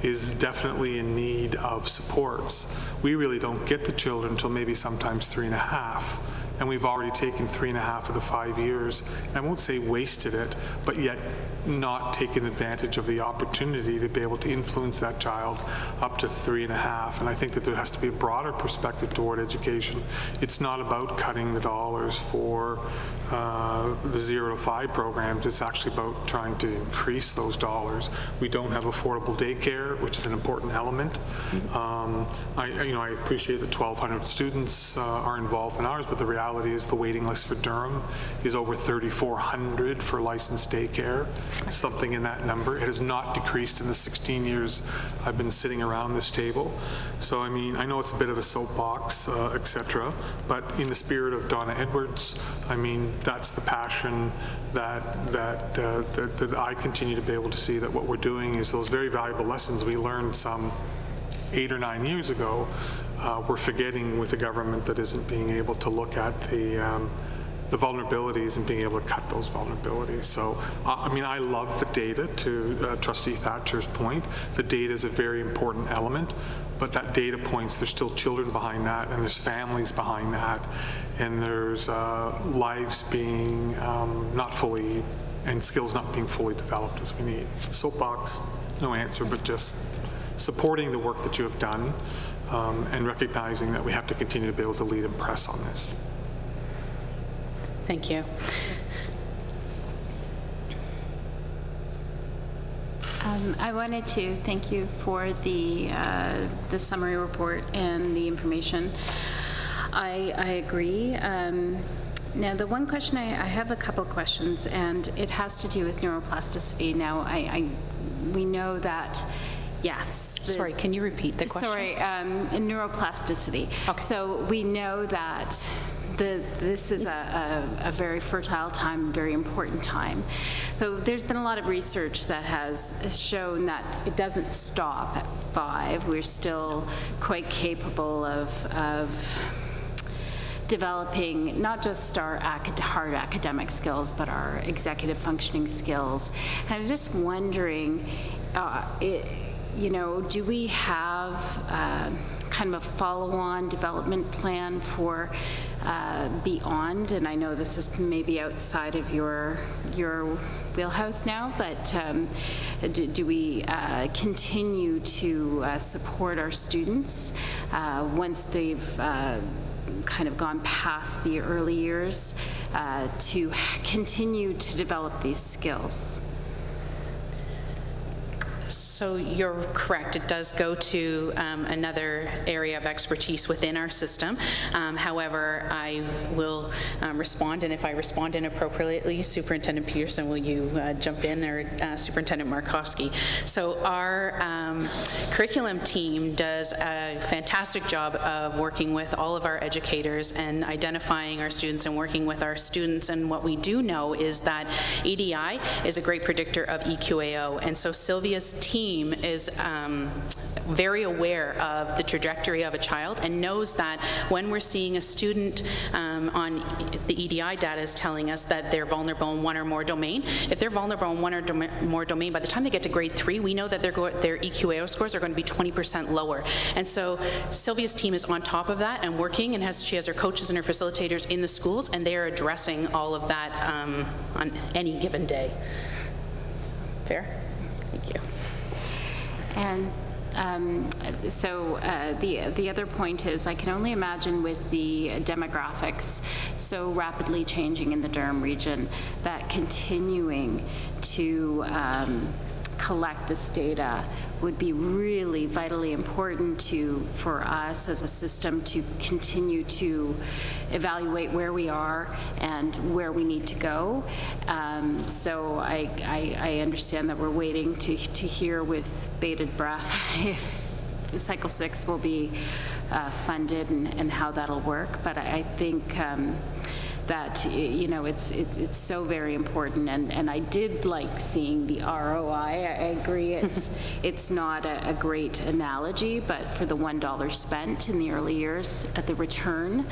is definitely in need of supports. We really don't get the children until maybe sometimes 3.5, and we've already taken 3.5 of the 5 years. I won't say wasted it, but yet not taken advantage of the opportunity to be able to influence that child up to 3.5. And I think that there has to be a broader perspective toward education. It's not about cutting the dollars for the 0 to 5 programs. It's actually about trying to increase those dollars. We don't have affordable daycare, which is an important element. I appreciate that 1,200 students are involved in ours, but the reality is the waiting list for Durham is over 3,400 for licensed daycare, something in that number. It has not decreased in the 16 years I've been sitting around this table. So, I mean, I know it's a bit of a soapbox, et cetera, but in the spirit of Donna Edwards, I mean, that's the passion that I continue to be able to see, that what we're doing is those very valuable lessons we learned some 8 or 9 years ago, we're forgetting with a government that isn't being able to look at the vulnerabilities and being able to cut those vulnerabilities. So, I mean, I love the data, to Trustee Thatcher's point. The data is a very important element, but that data points, there's still children behind that, and there's families behind that, and there's lives being not fully, and skills not being fully developed as we need. Soapbox, no answer, but just supporting the work that you have done and recognizing that we have to continue to be able to lead and press on this. Thank you. I wanted to thank you for the summary report and the information. I agree. Now, the one question, I have a couple of questions, and it has to do with neuroplasticity. Now, we know that, yes. Sorry, can you repeat the question? Sorry, neuroplasticity. Okay. So we know that this is a very fertile time, very important time. But there's been a lot of research that has shown that it doesn't stop at 5. We're still quite capable of developing not just our hard academic skills, but our executive functioning skills. And I was just wondering, do we have kind of a follow-on development plan for beyond, and I know this is maybe outside of your wheelhouse now, but do we continue to support our students once they've kind of gone past the early years to continue to develop these skills? So you're correct. It does go to another area of expertise within our system. However, I will respond, and if I respond inappropriately, Superintendent Peterson, will you jump in, or Superintendent Markowski? So our curriculum team does a fantastic job of working with all of our educators and identifying our students and working with our students. And what we do know is that EDI is a great predictor of EQAO. And so Sylvia's team is very aware of the trajectory of a child and knows that when we're seeing a student on the EDI data is telling us that they're vulnerable in one or more domain, if they're vulnerable in one or more domain, by the time they get to grade 3, we know that their EQAO scores are going to be 20% lower. And so Sylvia's team is on top of that and working, and she has her coaches and her facilitators in the schools, and they are addressing all of that on any given day. Fair? Thank you. And the other point is, I can only imagine with the demographics so rapidly changing in the Durham region, that continuing to collect this data would be really vitally important for us as a system to continue to evaluate where we are and where we need to go. So I understand that we're waiting to hear with bated breath if Cycle 6 will be funded and how that'll work. But I think that, you know, it's so very important, and I did like seeing the ROI. I agree it's not a great analogy, but for the $1 spent in the early years, the return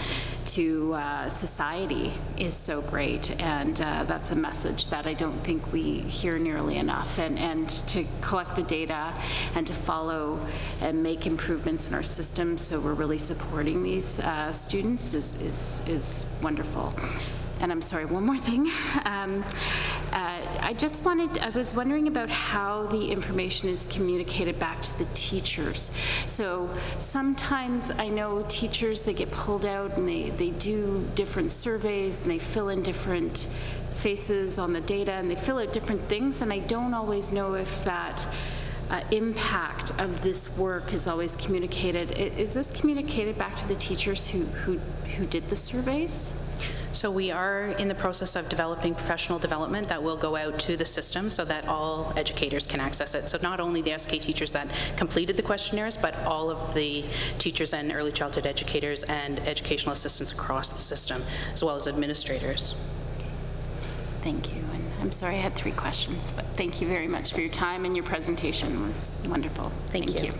to society is so great, and that's a message that I don't think we hear nearly enough. And to collect the data and to follow and make improvements in our system so we're really supporting these students is wonderful. And I'm sorry, one more thing. I was wondering about how the information is communicated back to the teachers. So sometimes I know teachers, they get pulled out and they do different surveys and they fill in different faces on the data and they fill out different things, and I don't always know if that impact of this work is always communicated. Is this communicated back to the teachers who did the surveys? So we are in the process of developing professional development that will go out to the system so that all educators can access it. So not only the SK teachers that completed the questionnaires, but all of the teachers and early childhood educators and educational assistants across the system, as well as administrators. Thank you. And I'm sorry I had 3 questions, but thank you very much for your time, and your presentation was wonderful. Thank you.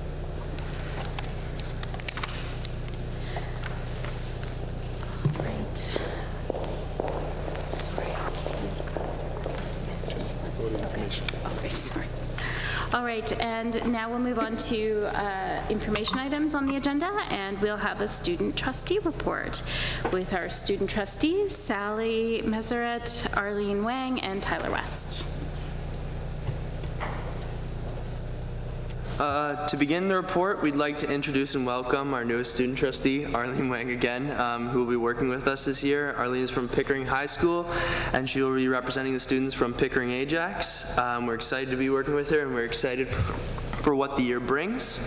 All right, and now we'll move on to information items on the agenda, and we'll have a student trustee report with our student trustees, Sally Meseret, Arlene Wang, and Tyler West. To begin the report, we'd like to introduce and welcome our newest student trustee, Arlene Wang again, who will be working with us this year. Arlene is from Pickering High School, and she will be representing the students from Pickering Ajax. We're excited to be working with her, and we're excited for what the year brings.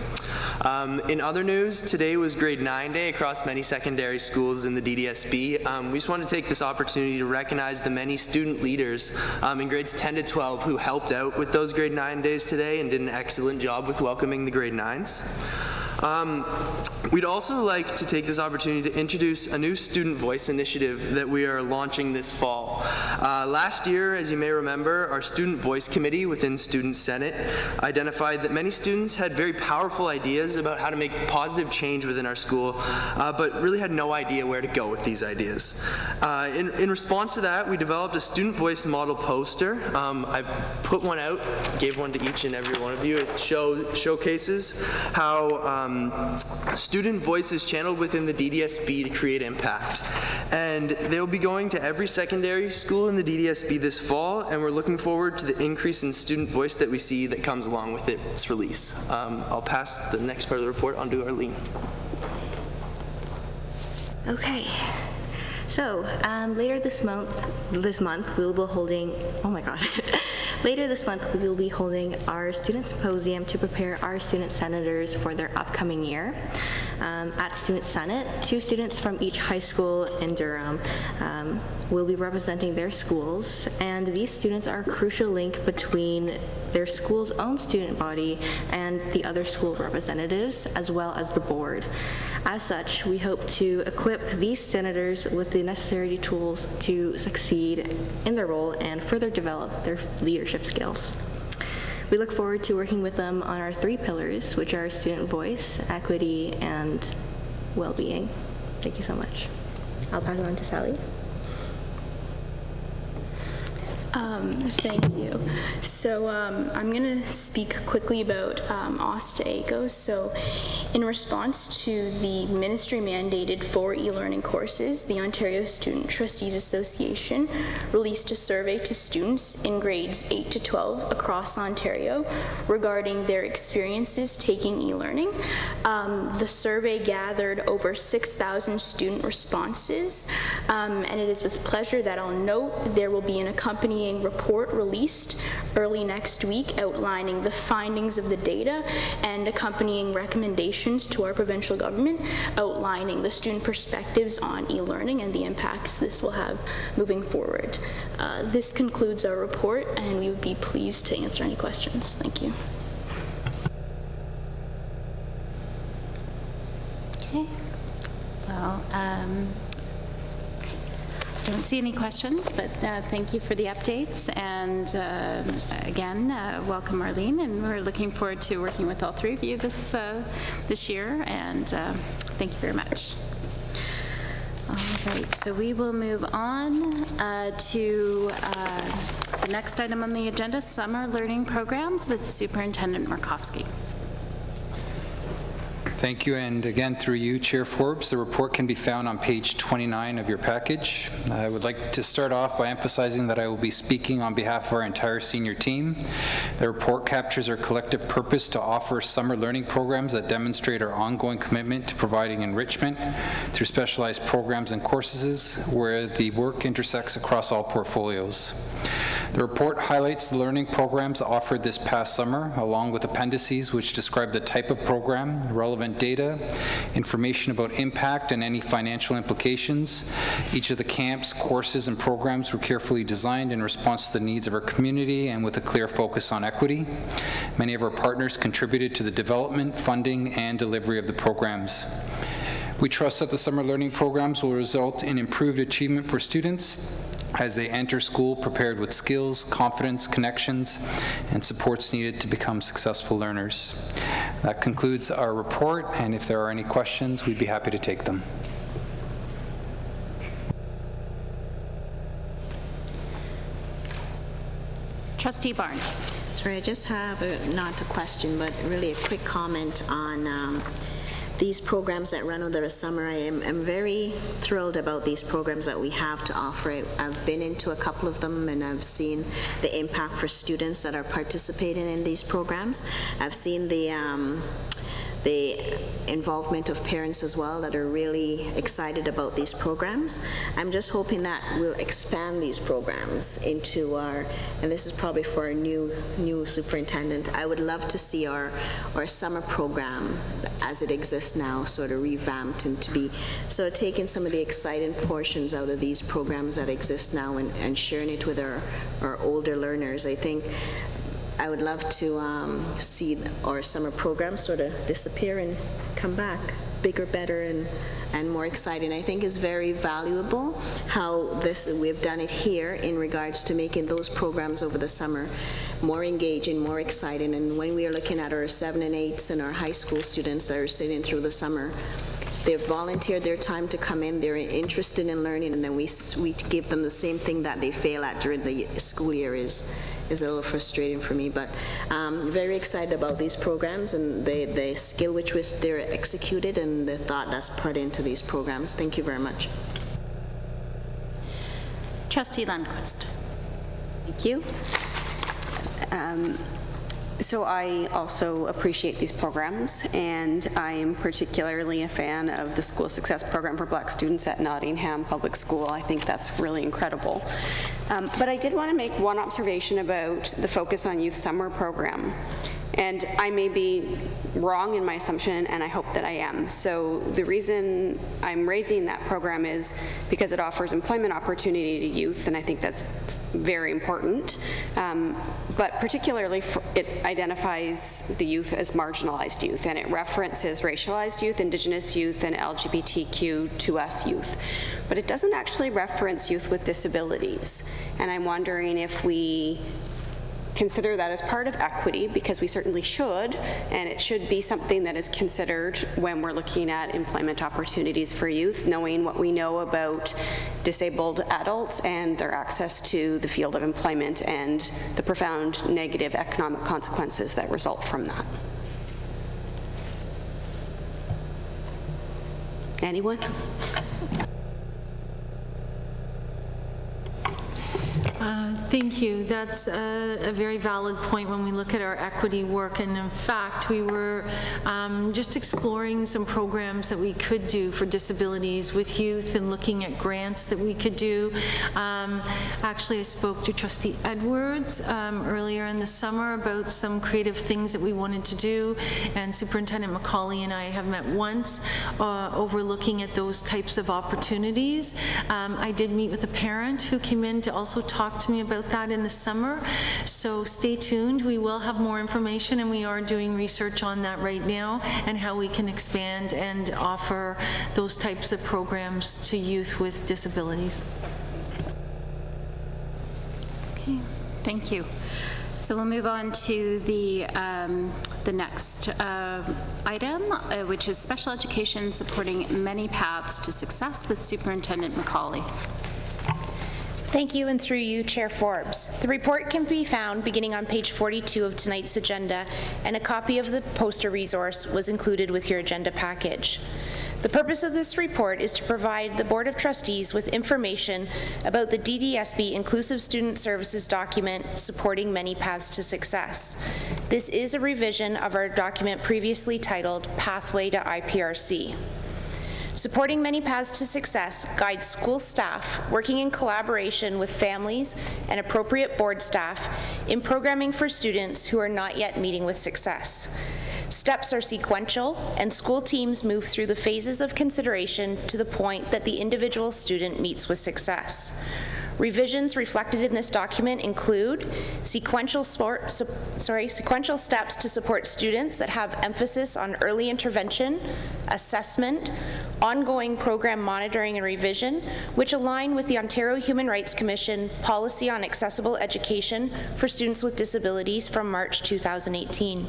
In other news, today was grade 9 day across many secondary schools in the DDSB. We just want to take this opportunity to recognize the many student leaders in grades 10 to 12 who helped out with those grade 9 days today and did an excellent job with welcoming the grade 9s. We'd also like to take this opportunity to introduce a new student voice initiative that we are launching this fall. Last year, as you may remember, our student voice committee within Student Senate identified that many students had very powerful ideas about how to make positive change within our school, but really had no idea where to go with these ideas. In response to that, we developed a student voice model poster. I've put one out, gave one to each and every one of you. It showcases how student voice is channeled within the DDSB to create impact. And they'll be going to every secondary school in the DDSB this fall, and we're looking forward to the increase in student voice that we see that comes along with its release. I'll pass the next part of the report on to Arlene. Okay. So later this month we'll be holding, oh my God, Later this month, we will be holding our student symposium to prepare our student senators for their upcoming year. At Student Senate, 2 students from each high school in Durham will be representing their schools, and these students are a crucial link between their school's own student body and the other school representatives, as well as the board. As such, we hope to equip these senators with the necessary tools to succeed in their role and further develop their leadership skills. We look forward to working with them on our 3 pillars, which are student voice, equity, and well-being. Thank you so much. I'll pass it on to Sally. Thank you. So I'm going to speak quickly about OSTA ACO. So in response to the ministry-mandated 4 e-learning courses, the Ontario Student Trustees Association released a survey to students in grades 8 to 12 across Ontario regarding their experiences taking e-learning. The survey gathered over 6,000 student responses, and it is with pleasure that I'll note there will be an accompanying report released early next week outlining the findings of the data and accompanying recommendations to our provincial government outlining the student perspectives on e-learning and the impacts this will have moving forward. This concludes our report, and we would be pleased to answer any questions. Thank you. Okay. Well, don't see any questions, but thank you for the updates. And again, welcome Arlene, and we're looking forward to working with all 3 of you this year, and thank you very much. All right, so we will move on to the next item on the agenda, summer learning programs with Superintendent Markowski. Thank you, and again, through you, Chair Forbes, the report can be found on page 29 of your package. I would like to start off by emphasizing that I will be speaking on behalf of our entire senior team. The report captures our collective purpose to offer summer learning programs that demonstrate our ongoing commitment to providing enrichment through specialized programs and courses where the work intersects across all portfolios. The report highlights the learning programs offered this past summer, along with appendices which describe the type of program, relevant data, information about impact and any financial implications. Each of the camps, courses, and programs were carefully designed in response to the needs of our community and with a clear focus on equity. Many of our partners contributed to the development, funding, and delivery of the programs. We trust that the summer learning programs will result in improved achievement for students as they enter school prepared with skills, confidence, connections, and supports needed to become successful learners. That concludes our report, and if there are any questions, we'd be happy to take them. Trustee Barnes. Sorry, I just have not a question, but really a quick comment on these programs that run over the summer. I'm very thrilled about these programs that we have to offer. I've been into a couple of them, and I've seen the impact for students that are participating in these programs. I've seen the involvement of parents as well that are really excited about these programs. I'm just hoping that we'll expand these programs into our, and this is probably for our new superintendent, I would love to see our summer program as it exists now sort of revamped and to be sort of taking some of the exciting portions out of these programs that exist now and sharing it with our older learners. I think I would love to see our summer program sort of disappear and come back bigger, better, and more exciting. I think is very valuable how we've done it here in regards to making those programs over the summer more engaging, more exciting. And when we are looking at our 7 and 8s and our high school students that are sitting through the summer, they've volunteered their time to come in, they're interested in learning, and then we give them the same thing that they fail at during the school year is a little frustrating for me, but very excited about these programs and the skill which they're executed and the thought that's put into these programs. Thank you very much. Trustee Lundquist. Thank you. So I also appreciate these programs, and I am particularly a fan of the School Success Program for Black students at Nottingham Public School. I think that's really incredible. But I did want to make one observation about the Focus on Youth Summer program. And I may be wrong in my assumption, and I hope that I am. So the reason I'm raising that program is because it offers employment opportunity to youth, and I think that's very important. But particularly, it identifies the youth as marginalized youth, and it references racialized youth, Indigenous youth, and LGBTQ2S youth. But it doesn't actually reference youth with disabilities. And I'm wondering if we consider that as part of equity, because we certainly should, and it should be something that is considered when we're looking at employment opportunities for youth, knowing what we know about disabled adults and their access to the field of employment and the profound negative economic consequences that result from that. Anyone? Thank you. That's a very valid point when we look at our equity work. And in fact, we were just exploring some programs that we could do for disabilities with youth and looking at grants that we could do. Actually, I spoke to Trustee Edwards earlier in the summer about some creative things that we wanted to do. And Superintendent Macaulay and I have met once over looking at those types of opportunities. I did meet with a parent who came in to also talk to me about that in the summer. So stay tuned. We will have more information, and we are doing research on that right now and how we can expand and offer those types of programs to youth with disabilities. Okay, thank you. So we'll move on to the next item, which is special education supporting many paths to success with Superintendent Macaulay. Thank you, and through you, Chair Forbes. The report can be found beginning on page 42 of tonight's agenda, and a copy of the poster resource was included with your agenda package. The purpose of this report is to provide the Board of Trustees with information about the DDSB Inclusive Student Services document supporting many paths to success. This is a revision of our document previously titled Pathway to IPRC. Supporting Many Paths to Success guides school staff working in collaboration with families and appropriate board staff in programming for students who are not yet meeting with success. Steps are sequential, and school teams move through the phases of consideration to the point that the individual student meets with success. Revisions reflected in this document include sequential steps to support students that have emphasis on early intervention, assessment, ongoing program monitoring and revision, which align with the Ontario Human Rights Commission policy on accessible education for students with disabilities from March 2018.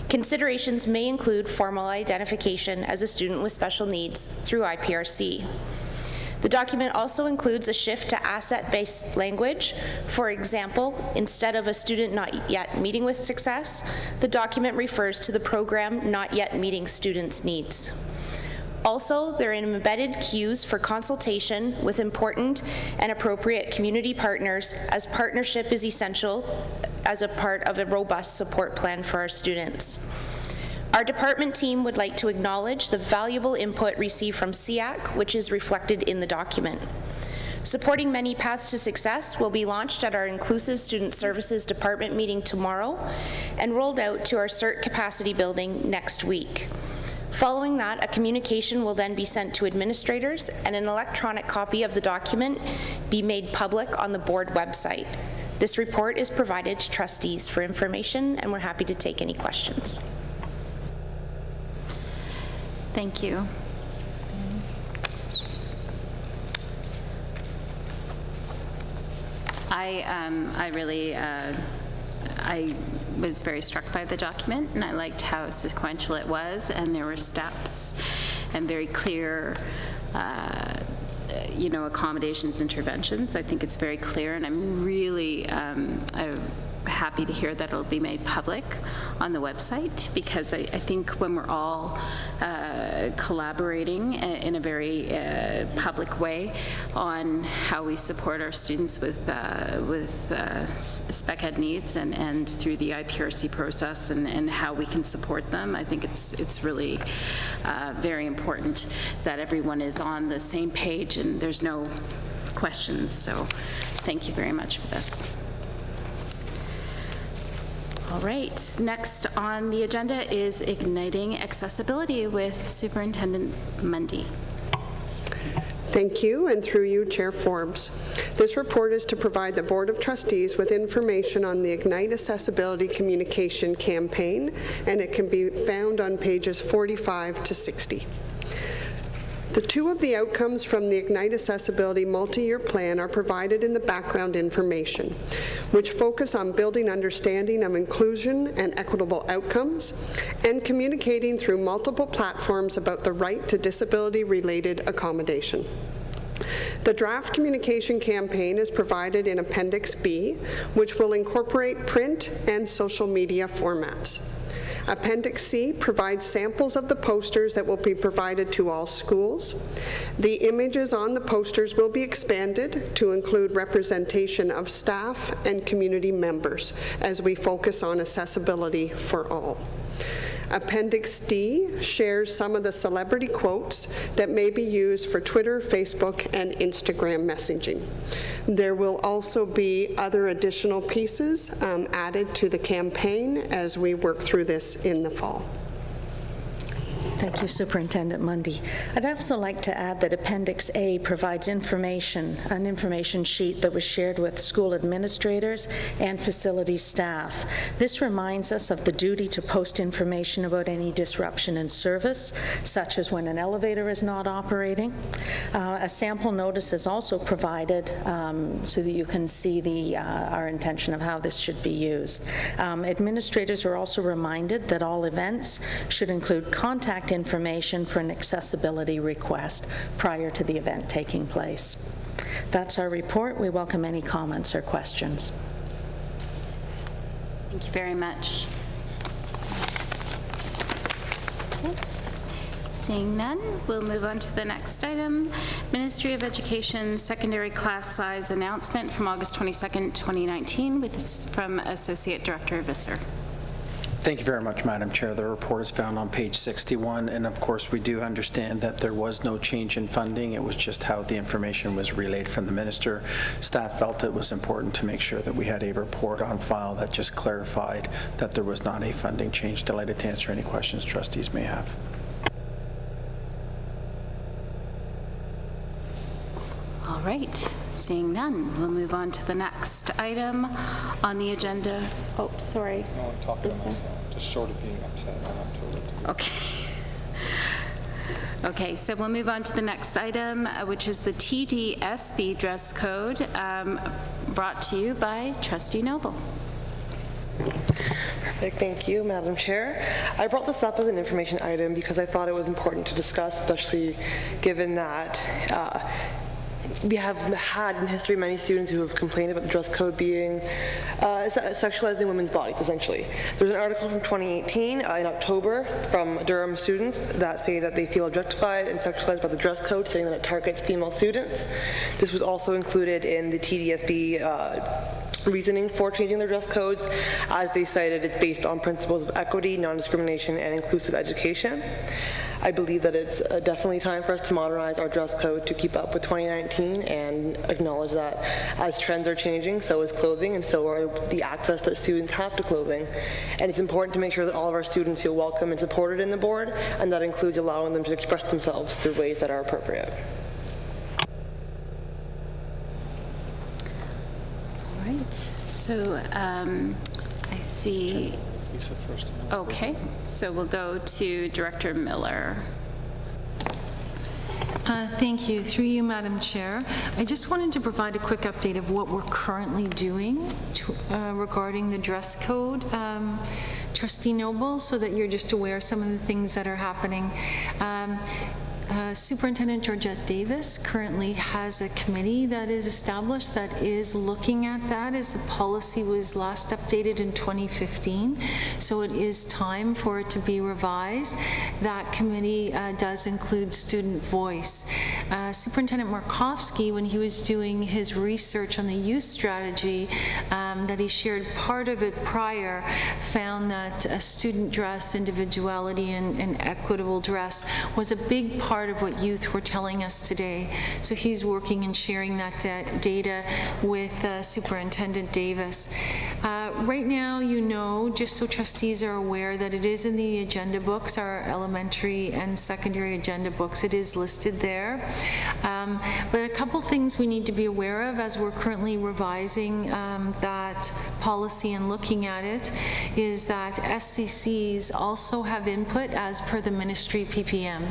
Considerations may include formal identification as a student with special needs through IPRC. The document also includes a shift to asset-based language. For example, instead of a student not yet meeting with success, the document refers to the program not yet meeting students' needs. Also, there are embedded cues for consultation with important and appropriate community partners, as partnership is essential as a part of a robust support plan for our students. Our department team would like to acknowledge the valuable input received from SEAC, which is reflected in the document. Supporting Many Paths to Success will be launched at our Inclusive Student Services Department meeting tomorrow and rolled out to our CERT capacity building next week. Following that, a communication will then be sent to administrators and an electronic copy of the document be made public on the board website. This report is provided to trustees for information, and we're happy to take any questions. Thank you. I was very struck by the document, and I liked how sequential it was, and there were steps and very clear accommodations, interventions. I think it's very clear, and I'm really happy to hear that it'll be made public on the website, because I think when we're all collaborating in a very public way on how we support our students with spec ed needs and through the IPRC process and how we can support them, I think it's really very important that everyone is on the same page and there's no questions. So thank you very much for this. All right, next on the agenda is Igniting Accessibility with Superintendent Mundy. Thank you, and through you, Chair Forbes. This report is to provide the Board of Trustees with information on the Ignite Accessibility Communication campaign, and it can be found on pages 45 to 60. The two of the outcomes from the Ignite Accessibility multi-year plan are provided in the background information, which focus on building understanding of inclusion and equitable outcomes, and communicating through multiple platforms about the right to disability-related accommodation. The draft communication campaign is provided in Appendix B, which will incorporate print and social media formats. Appendix C provides samples of the posters that will be provided to all schools. The images on the posters will be expanded to include representation of staff and community members as we focus on accessibility for all. Appendix D shares some of the celebrity quotes that may be used for Twitter, Facebook, and Instagram messaging. There will also be other additional pieces added to the campaign as we work through this in the fall. Thank you, Superintendent Mundy. I'd also like to add that Appendix A provides information, an information sheet that was shared with school administrators and facility staff. This reminds us of the duty to post information about any disruption in service, such as when an elevator is not operating. A sample notice is also provided so that you can see our intention of how this should be used. Administrators are also reminded that all events should include contact information for an accessibility request prior to the event taking place. That's our report. We welcome any comments or questions. Thank you very much. Okay. Seeing none, we'll move on to the next item. Ministry of Education secondary class size announcement from August 22nd, 2019 from Associate Director Visser. Thank you very much, Madam Chair. The report is found on page 61, and of course we do understand that there was no change in funding. It was just how the information was relayed from the minister. Staff felt it was important to make sure that we had a report on file that just clarified that there was not a funding change. Delighted to answer any questions trustees may have. All right, seeing none, we'll move on to the next item on the agenda. Oh, sorry. No, I'm talking to myself, just short of being upset. Okay. Okay, so we'll move on to the next item, which is the TDSB dress code, brought to you by Trustee Noble. Perfect. Thank you, Madam Chair. I brought this up as an information item because I thought it was important to discuss, especially given that we have had in history many students who have complained about the dress code being sexualizing women's bodies, essentially. There's an article from 2018 in October from Durham students that say that they feel objectified and sexualized by the dress code, saying that it targets female students. This was also included in the TDSB reasoning for changing their dress codes. As they cited, it's based on principles of equity, non-discrimination, and inclusive education. I believe that it's definitely time for us to modernize our dress code to keep up with 2019 and acknowledge that as trends are changing, so is clothing, and so are the access that students have to clothing. And it's important to make sure that all of our students feel welcome and supported in the board, and that includes allowing them to express themselves through ways that are appropriate. All right, so I see. Okay, so we'll go to Director Miller. Thank you. Through you, Madam Chair, I just wanted to provide a quick update of what we're currently doing regarding the dress code, Trustee Noble, so that you're just aware of some of the things that are happening. Superintendent Georgette Davis currently has a committee that is established that is looking at that, as the policy was last updated in 2015. So it is time for it to be revised. That committee does include student voice. Superintendent Markovsky, when he was doing his research on the youth strategy that he shared part of it prior, found that student dress, individuality, and equitable dress was a big part of what youth were telling us today. So he's working and sharing that data with Superintendent Davis. Right now, you know, just so trustees are aware, that it is in the agenda books, our elementary and secondary agenda books. It is listed there. But a couple things we need to be aware of as we're currently revising that policy and looking at it is that SCCs also have input as per the ministry PPM.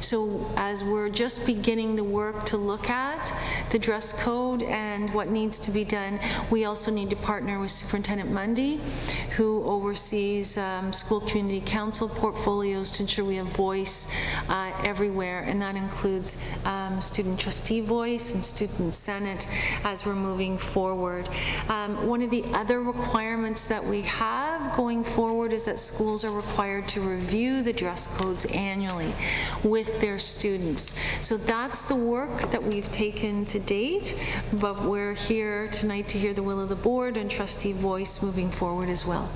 So as we're just beginning the work to look at the dress code and what needs to be done, we also need to partner with Superintendent Mundy, who oversees school community council portfolios, to ensure we have voice everywhere, and that includes student trustee voice and student senate as we're moving forward. One of the other requirements that we have going forward is that schools are required to review the dress codes annually with their students. So that's the work that we've taken to date, but we're here tonight to hear the will of the board and trustee voice moving forward as well.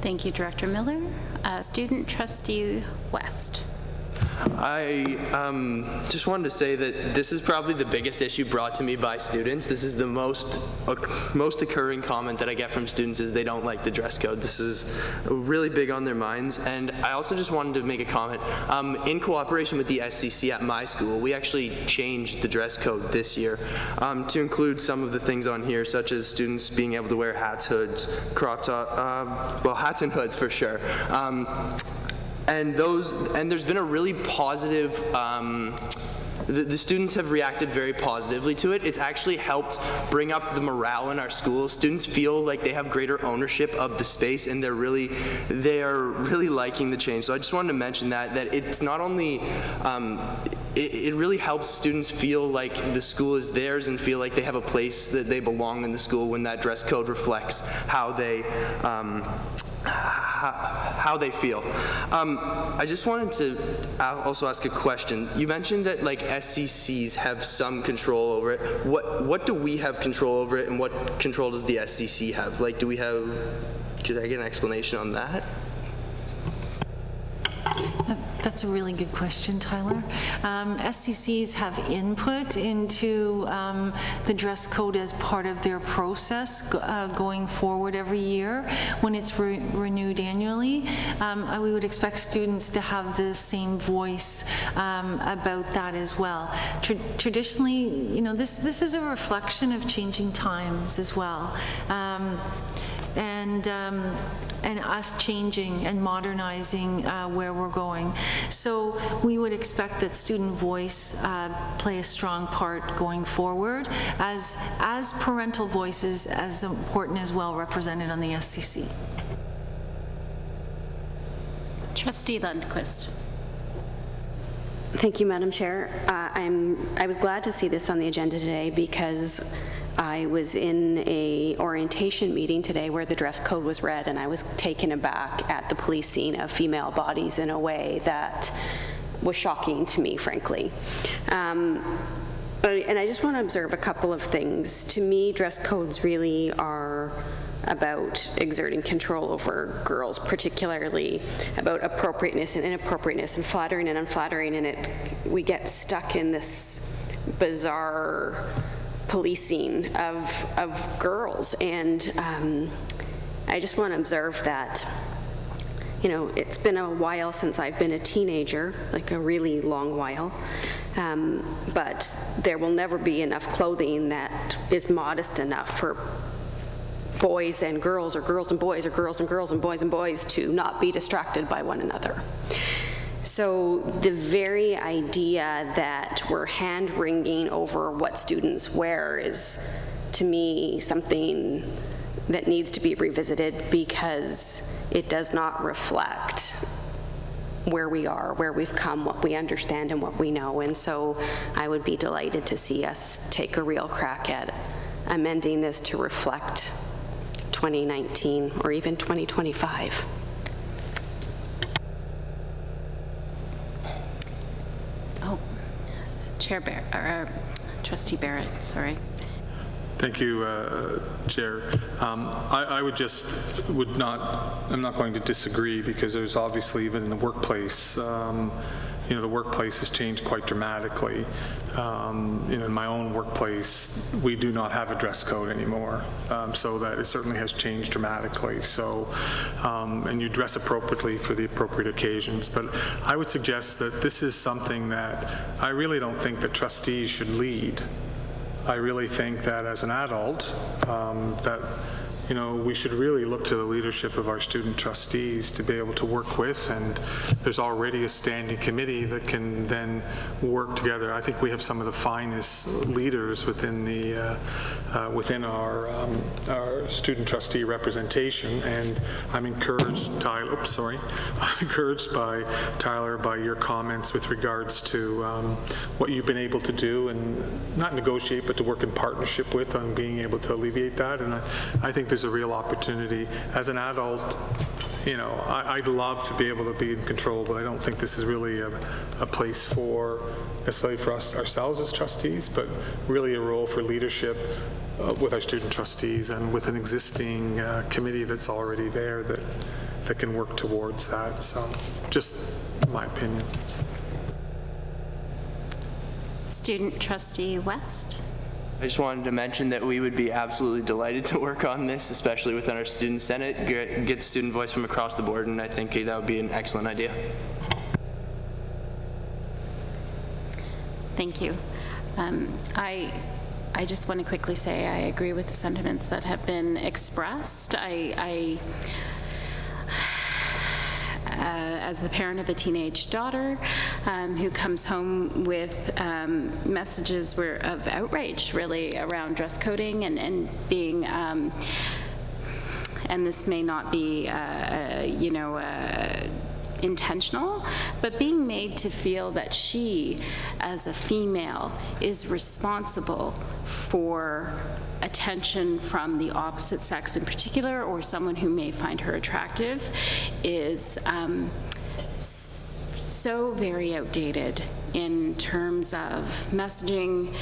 Thank you, Director Miller. Student Trustee West. I just wanted to say that this is probably the biggest issue brought to me by students. This is the most occurring comment that I get from students is they don't like the dress code. This is really big on their minds. And I also just wanted to make a comment. In cooperation with the SCC at my school, we actually changed the dress code this year to include some of the things on here, such as students being able to wear hats, hoods, crop top, well, hats and hoods for sure. And there's been a really positive, the students have reacted very positively to it. It's actually helped bring up the morale in our schools. Students feel like they have greater ownership of the space, and they are really liking the change. So I just wanted to mention that it's not only, it really helps students feel like the school is theirs and feel like they have a place that they belong in the school when that dress code reflects how they feel. I just wanted to also ask a question. You mentioned that like SCCs have some control over it. What do we have control over it, and what control does the SCC have? Like, could I get an explanation on that? That's a really good question, Tyler. SCCs have input into the dress code as part of their process going forward every year when it's renewed annually. We would expect students to have the same voice about that as well. Traditionally, you know, this is a reflection of changing times as well. And us changing and modernizing where we're going. So we would expect that student voice play a strong part going forward, as parental voice is as important as well represented on the SCC. Trustee Lundquist. Thank you, Madam Chair. I was glad to see this on the agenda today because I was in a orientation meeting today where the dress code was read, and I was taken aback at the policing of female bodies in a way that was shocking to me, frankly. And I just want to observe a couple of things. To me, dress codes really are about exerting control over girls, particularly about appropriateness and inappropriateness and flattering and unflattering, and we get stuck in this bizarre policing of girls. And I just want to observe that, you know, it's been a while since I've been a teenager, like a really long while, but there will never be enough clothing that is modest enough for boys and girls, or girls and boys, or girls and girls, and boys to not be distracted by one another. So the very idea that we're hand-wringing over what students wear is, to me, something that needs to be revisited, because it does not reflect where we are, where we've come, what we understand and what we know. And so I would be delighted to see us take a real crack at amending this to reflect 2019 or even 2025. Oh, Trustee Barrett, sorry. Thank you, Chair. I'm not going to disagree, because there's obviously, even in the workplace, the workplace has changed quite dramatically. In my own workplace, we do not have a dress code anymore, so that it certainly has changed dramatically. So, and you dress appropriately for the appropriate occasions. But I would suggest that this is something that I really don't think that trustees should lead. I really think that as an adult, we should really look to the leadership of our student trustees to be able to work with, and there's already a standing committee that can then work together. I think we have some of the finest leaders within within our student trustee representation, and I'm encouraged, I'm encouraged by Tyler, by your comments with regards to what you've been able to do, and not negotiate, but to work in partnership with on being able to alleviate that. And I think there's a real opportunity. As an adult, I'd love to be able to be in control, but I don't think this is really a place for necessarily for us ourselves as trustees, but really a role for leadership with our student trustees and with an existing committee that's already there that can work towards that. So, just my opinion. Student Trustee West. I just wanted to mention that we would be absolutely delighted to work on this, especially within our Student Senate, get student voice from across the board, and I think that would be an excellent idea. Thank you. I just want to quickly say I agree with the sentiments that have been expressed. As the parent of a teenage daughter who comes home with messages of outrage, really, around dress coding and being, and this may not be, intentional, but being made to feel that she, as a female, is responsible for attention from the opposite sex in particular, or someone who may find her attractive, is so very outdated in terms of messaging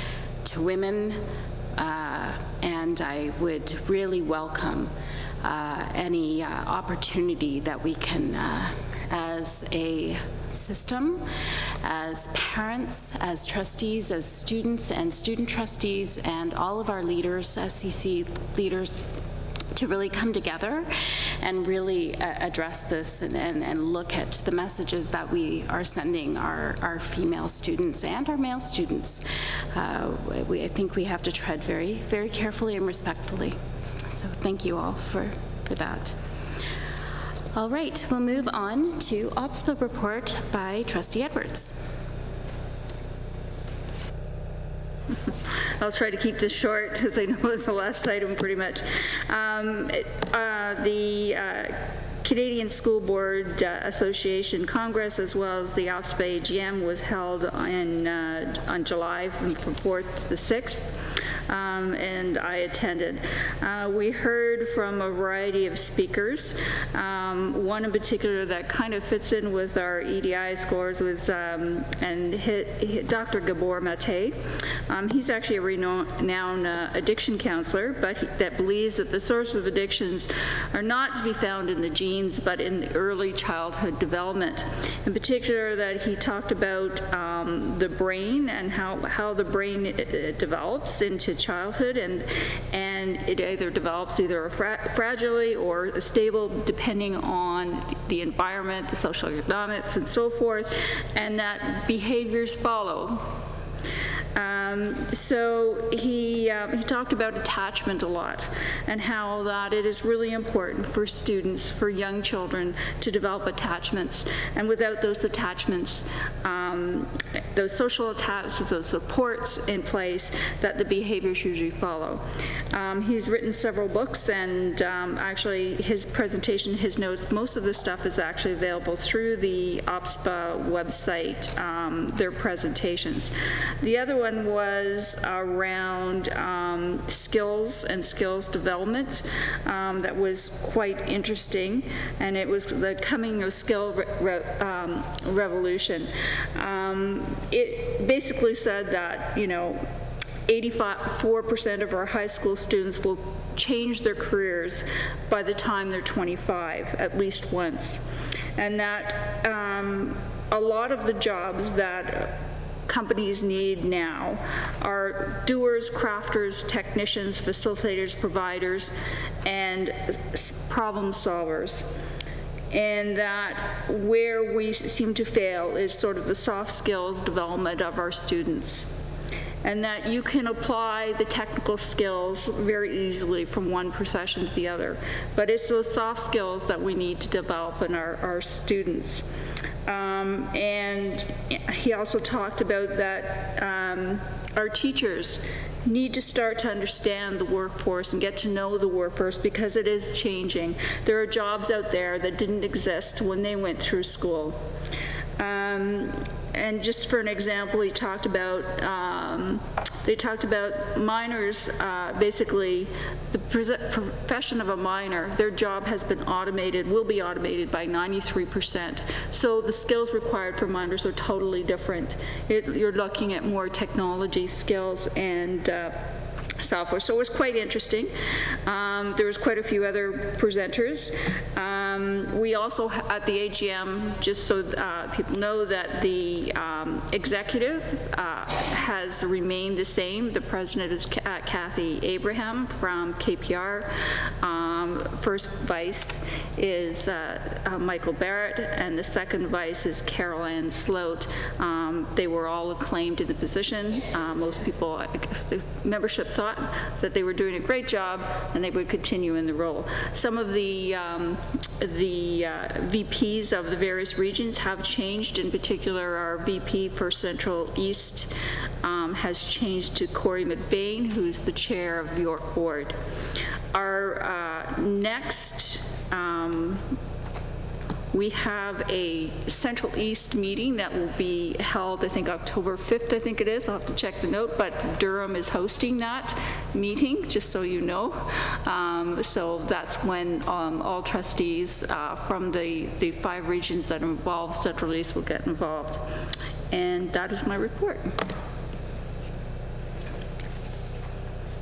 to women, and I would really welcome any opportunity that we can, as a system, as parents, as trustees, as students and student trustees, and all of our leaders, SCC leaders, to really come together and really address this and look at the messages that we are sending our female students and our male students. I think we have to tread very, very carefully and respectfully. So thank you all for that. All right, we'll move on to OPSPA report by Trustee Edwards. I'll try to keep this short, because I know it's the last item pretty much. The Canadian School Board Association Congress, as well as the OPSPA AGM, was held on July from 4th to the 6th. And I attended. We heard from a variety of speakers. One in particular that kind of fits in with our EDI scores was Dr. Gabor Mate. He's actually a renowned addiction counselor, but that believes that the source of addictions are not to be found in the genes, but in the early childhood development. In particular, that he talked about the brain and how the brain develops into childhood, and it either develops either fragilely or stable depending on the environment, the social economics, and so forth, and that behaviors follow. So he talked about attachment a lot and how that it is really important for students, for young children, to develop attachments. And without those attachments, those social attachments, those supports in place, that the behaviors usually follow. He's written several books, and actually his presentation, his notes, most of the stuff is actually available through the OPSPA website, their presentations. The other one was around skills and skills development. That was quite interesting, and it was the coming of skill revolution. It basically said that, 84% of our high school students will change their careers by the time they're 25, at least once. And that a lot of the jobs that companies need now are doers, crafters, technicians, facilitators, providers, and problem solvers. And that where we seem to fail is sort of the soft skills development of our students. And that you can apply the technical skills very easily from one profession to the other. But it's those soft skills that we need to develop in our students. And he also talked about that our teachers need to start to understand the workforce and get to know the workforce, because it is changing. There are jobs out there that didn't exist when they went through school. And just for an example, they talked about miners, basically the profession of a miner, their job has been automated, will be automated by 93%. So the skills required for miners are totally different. You're looking at more technology skills and software. So it was quite interesting. There was quite a few other presenters. We also, at the AGM, just so people know, that the executive has remained the same. The president is Kathy Abraham from KPR. First vice is Michael Barrett, and the second vice is Carol Ann Sloat. They were all acclaimed in the position. Most people, the membership thought that they were doing a great job and they would continue in the role. Some of the VPs of the various regions have changed. In particular, our VP for Central East has changed to Corey McBain, who's the chair of York Ward. Our next we have a Central East meeting that will be held, I think, October 5th, I think it is. I'll have to check the note, but Durham is hosting that meeting, just so you know. So that's when all trustees from the 5 regions that are involved, Central East, will get involved. And that is my report.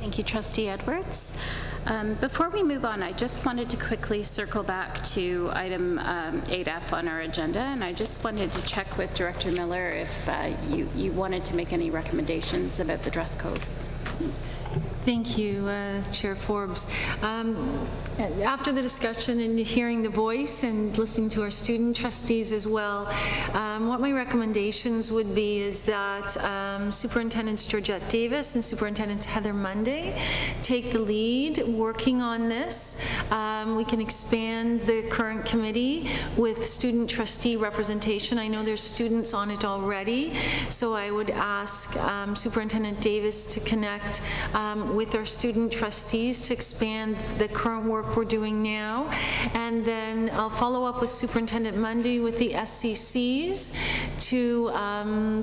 Thank you, Trustee Edwards. Before we move on, I just wanted to quickly circle back to item 8F on our agenda, and I just wanted to check with Director Miller if you wanted to make any recommendations about the dress code. Thank you, Chair Forbes. After the discussion and hearing the voice and listening to our student trustees as well, what my recommendations would be is that Superintendents Georgette Davis and Superintendent Heather Monday take the lead working on this. We can expand the current committee with student trustee representation. I know there's students on it already, so I would ask Superintendent Davis to connect with our student trustees to expand the current work we're doing now. And then I'll follow up with Superintendent Mundy with the SCCs to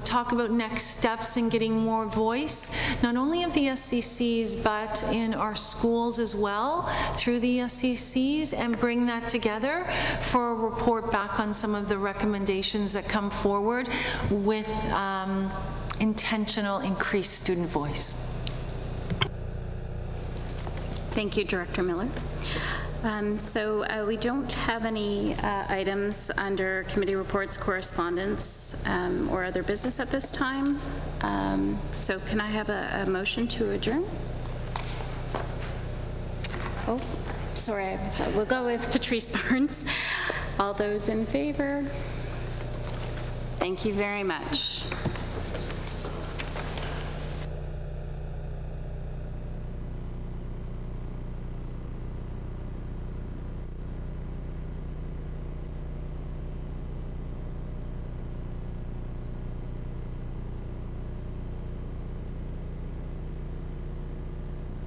talk about next steps in getting more voice, not only of the SCCs, but in our schools as well through the SCCs, and bring that together for a report back on some of the recommendations that come forward with intentional increased student voice. Thank you, Director Miller. So we don't have any items under committee reports, correspondence, or other business at this time. So can I have a motion to adjourn? Oh, sorry, we'll go with Patrice Barnes. All those in favor? Thank you very much.